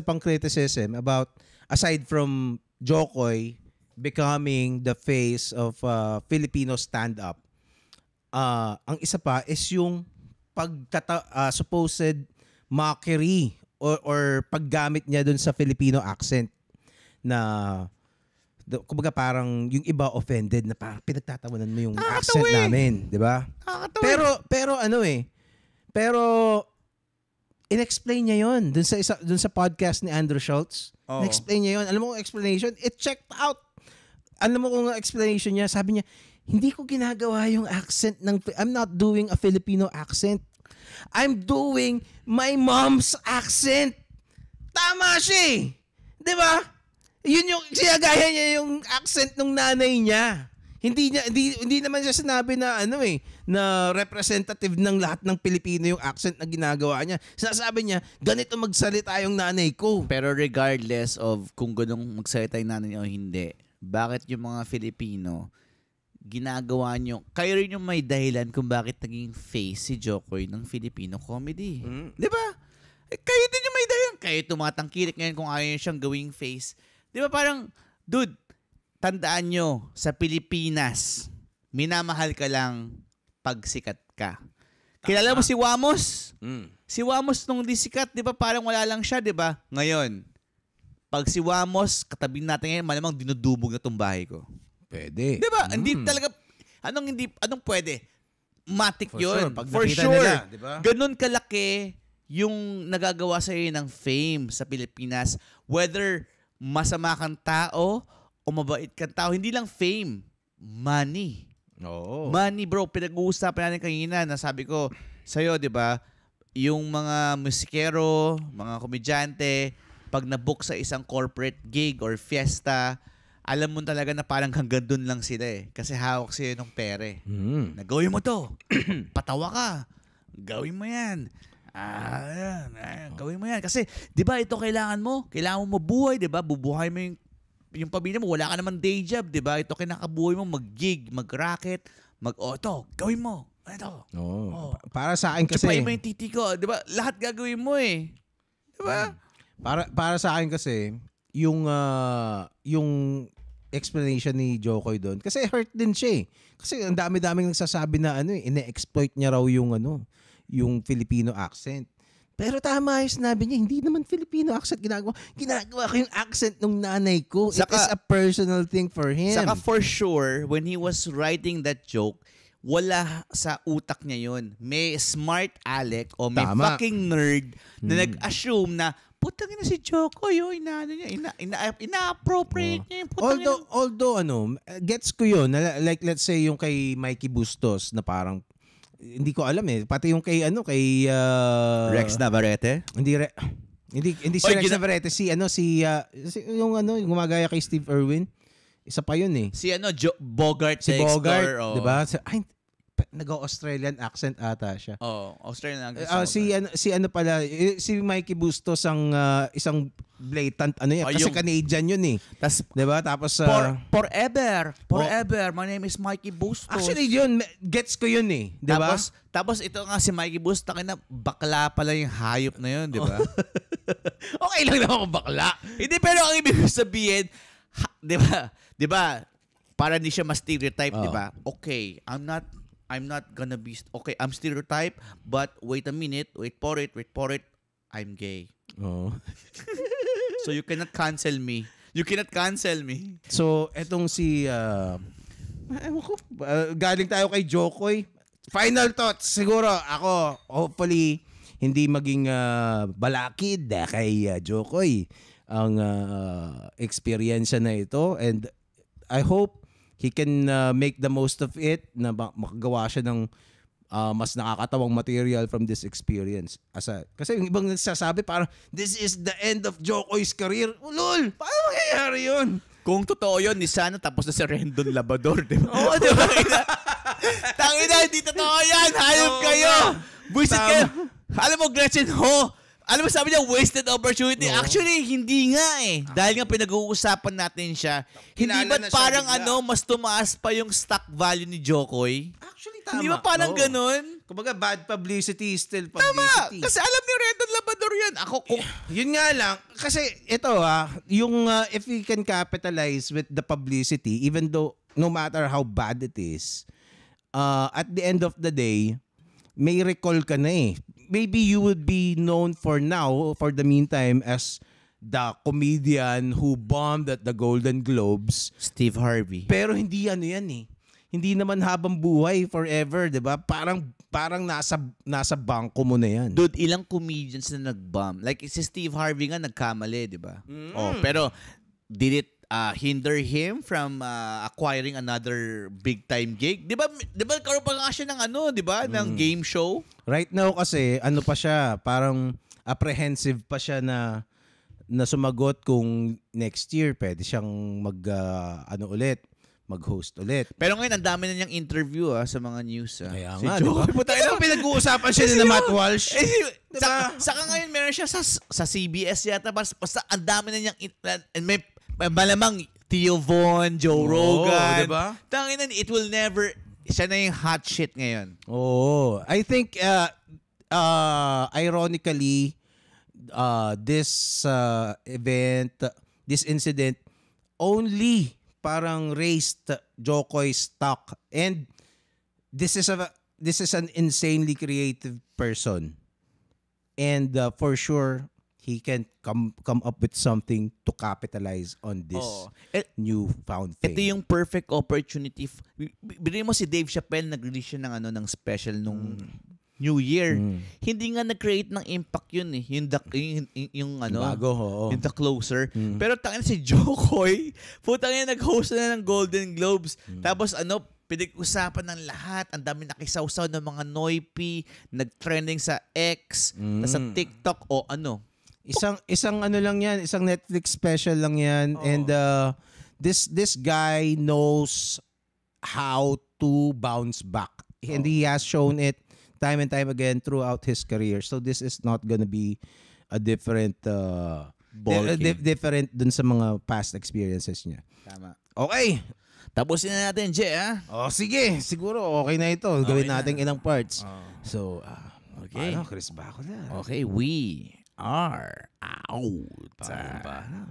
pang criticism about, aside from Jokoy becoming the face of Filipino stand-up, ang isa pa is yung supposed mockery or paggamit niya dun sa Filipino accent na kumbaga parang yung iba offended na parang pinagtatawanan mo yung accent namin, di ba? Pero in-explain niya yon dun sa podcast ni Andrew Schultz. Oo. In-explain niya yon. Alam mo kung explanation? It checked out. Alam mo kung explanation niya? Sabi niya, hindi ko ginagawa yung accent I'm not doing a Filipino accent. I'm doing my mom's accent. Tama siya eh. Di ba? Yun yung, sinagaya niya yung accent ng nanay niya. Hindi naman siya sinabi na na representative ng lahat ng Pilipino yung accent na ginagawa niya. Sinasabi niya, ganito magsalita yung nanay ko. Pero regardless of kung ganung magsalita yung nanay o hindi, bakit yung mga Filipino ginagawa nyo, kayo rin yung may dahilan kung bakit naging face si Jokoy ng Filipino comedy. Di ba? Kayo din yung may dahilan. Kayo tumatangkilik ngayon kung ayaw nyo siyang gawing face. Di ba parang, dude, tandaan nyo, sa Pilipinas, minamahal ka lang pag sikat ka. Kilala mo si Wamos? Si Wamos nung di sikat, di ba parang wala lang siya, di ba? Ngayon, pag si Wamos, katabi natin ngayon, malamang dinudubog na tong bahay ko. Pwede. Di ba? Hindi talaga, anong pwede? Matik For yun. sure. Pag For nakita sure. nila, di ba? Ganun kalaki yung nagagawa sa iyo ng fame sa Pilipinas. Whether masama kang tao o mabait kang tao, hindi lang fame, money. Oo. Money, bro. Pinag-uusapan natin kanina na sabi ko sa'yo, di ba? Yung mga musikero, mga komedyante, pag na-book sa isang corporate gig or fiesta, alam mo talaga na parang hanggang dun lang sila eh. Kasi hawak sila ng pere. Nagawin mo to. Patawa ka. Gawin mo yan. Gawin mo yan. Kasi, di ba, ito kailangan mo. Kailangan mo mabuhay, di ba? Bubuhay mo yung pamilya mo. Wala ka naman day job, di ba? Ito kinakabuhay mo, mag-gig, mag-racket, ito, gawin mo. Ito. Oo. Para sa akin kasi... Tsapay mo yung titi ko. Di ba? Lahat gagawin mo eh. Di ba? Para sa akin kasi, yung explanation ni Jokoy doon, kasi hurt din siya eh. Kasi ang dami-daming nagsasabi na ine-exploit niya raw yung Filipino accent. Pero tama yung sinabi niya, hindi naman Filipino accent ginagawa ko yung accent ng nanay ko. It is a personal thing for him. Saka for sure, when he was writing that joke, wala sa utak niya yun. May smart Alec o may fucking nerd na nag-assume na putang ina si Jokoy, inaano niya, ina-appropriate niya yung putang ina. Although gets ko yun. Like let's say yung kay Mikey Bustos na parang hindi ko alam eh. Pati yung kay Rex Navarrete? Hindi si Rex Navarrete, si yung gumagaya kay Steve Irwin. Isa pa yun eh. Si Bogart. Si Bogart, di ba? Ay, nag-Australian accent ata siya. Australian accent. Si Mikey Bustos ang isang blatant kasi Canadian yun eh. Tas, 'di ba? Tapos forever, my name is Mikey Bustos. Actually yun, gets ko yun eh, 'di ba? Tapos ito nga si Mikey Bustos, bakla pala yung hayop na yun, 'di ba? Okay lang naman kung bakla. Hindi, pero ang ibig sabihin, 'di ba? Para hindi siya ma-stereotype, 'di ba? Okay, I'm not gonna be okay, I'm stereotype, but wait a minute, wait for it, I'm gay. Oh. So you cannot cancel me. So etong si galing tayo kay Jokoy. Final thoughts siguro ako, hopefully hindi maging balakid kay Jokoy ang experience na ito, and I hope he can make the most of it na makagawa siya ng mas nakakatawang material from this experience. Kasi yung ibang nagsasabi parang this is the end of Jokoy's career. Ulol! Paano mangyayari yun? Kung totoo yun, ni sana tapos na si Rendon Labrador, di ba? Oo, di ba? Tangina, hindi totoo yan! Hayop kayo! Buisit kayo! Alam mo, Gretchen Ho, alam mo sabi niya, wasted opportunity. No. Actually, hindi nga eh. Dahil nga pinag-uusapan natin siya. Hindi ba parang mas tumaas pa yung stock value ni Jokoy? Actually, tama. Hindi ba parang ganun? Kumbaga, bad publicity is still publicity. Tama! Kasi alam ni Rendon Labrador yan. Yun nga lang. Kasi ito yung if we can capitalize with the publicity, even though no matter how bad it is, at the end of the day, may recall ka na eh. Maybe you would be known for the meantime, as the comedian who bombed at the Golden Globes. Steve Harvey. Pero hindi yan eh. Hindi naman habang buhay forever, 'di ba? Parang parang nasa bangko mo na yan. Dude, ilang comedians na nag-bomb. Like, si Steve Harvey nga nagkamali, di ba? Oh, pero, did it hinder him from acquiring another big-time gig? Di ba karoon pa nga siya ng di ba? Ng game show? Right now kasi, ano pa siya, parang apprehensive pa siya na sumagot kung next year pwede siyang mag-host ulit. Pero ngayon, ang dami na niyang interview sa mga news. Kaya Si nga, Joe. di ba? Puta, ilang pinag-uusapan siya ni Matt Walsh. Diba? Saka ngayon, meron siya sa CBS yata. Basta ang dami na niyang, and may malamang Theo Von, Joe Rogan. Diba? Tanginan, it will never, siya na yung hot shit ngayon. Oo. I think, ironically, this incident only parang raised Jokoy's stock, and this is an insanely creative person, and for sure he can come up with something to capitalize on this newfound fame. Ito yung perfect opportunity. Bilhin mo si Dave Chappelle, nag-release siya ng special nung New Year. Hindi nga nag-create ng impact yun eh. Yung bago, oo. yung The Closer. Pero tangin si Jokoy, putang ina, nag-host na ng Golden Globes. Tapos pinag-usapan ng lahat. Ang dami nakisawsaw ng mga Noipy, nag-trending sa X, sa TikTok o Isang lang yan, isang Netflix special lang yan. And this guy knows how to bounce back. And he has shown it time and time again throughout his career. So this is not gonna be a different different dun sa mga past experiences niya. Tama. Okay. Tapusin na natin, Jay, ha? Sige. Siguro okay na ito. Gawin natin ilang parts. So, okay. Chris Baco na. Okay, we are out. Paalam.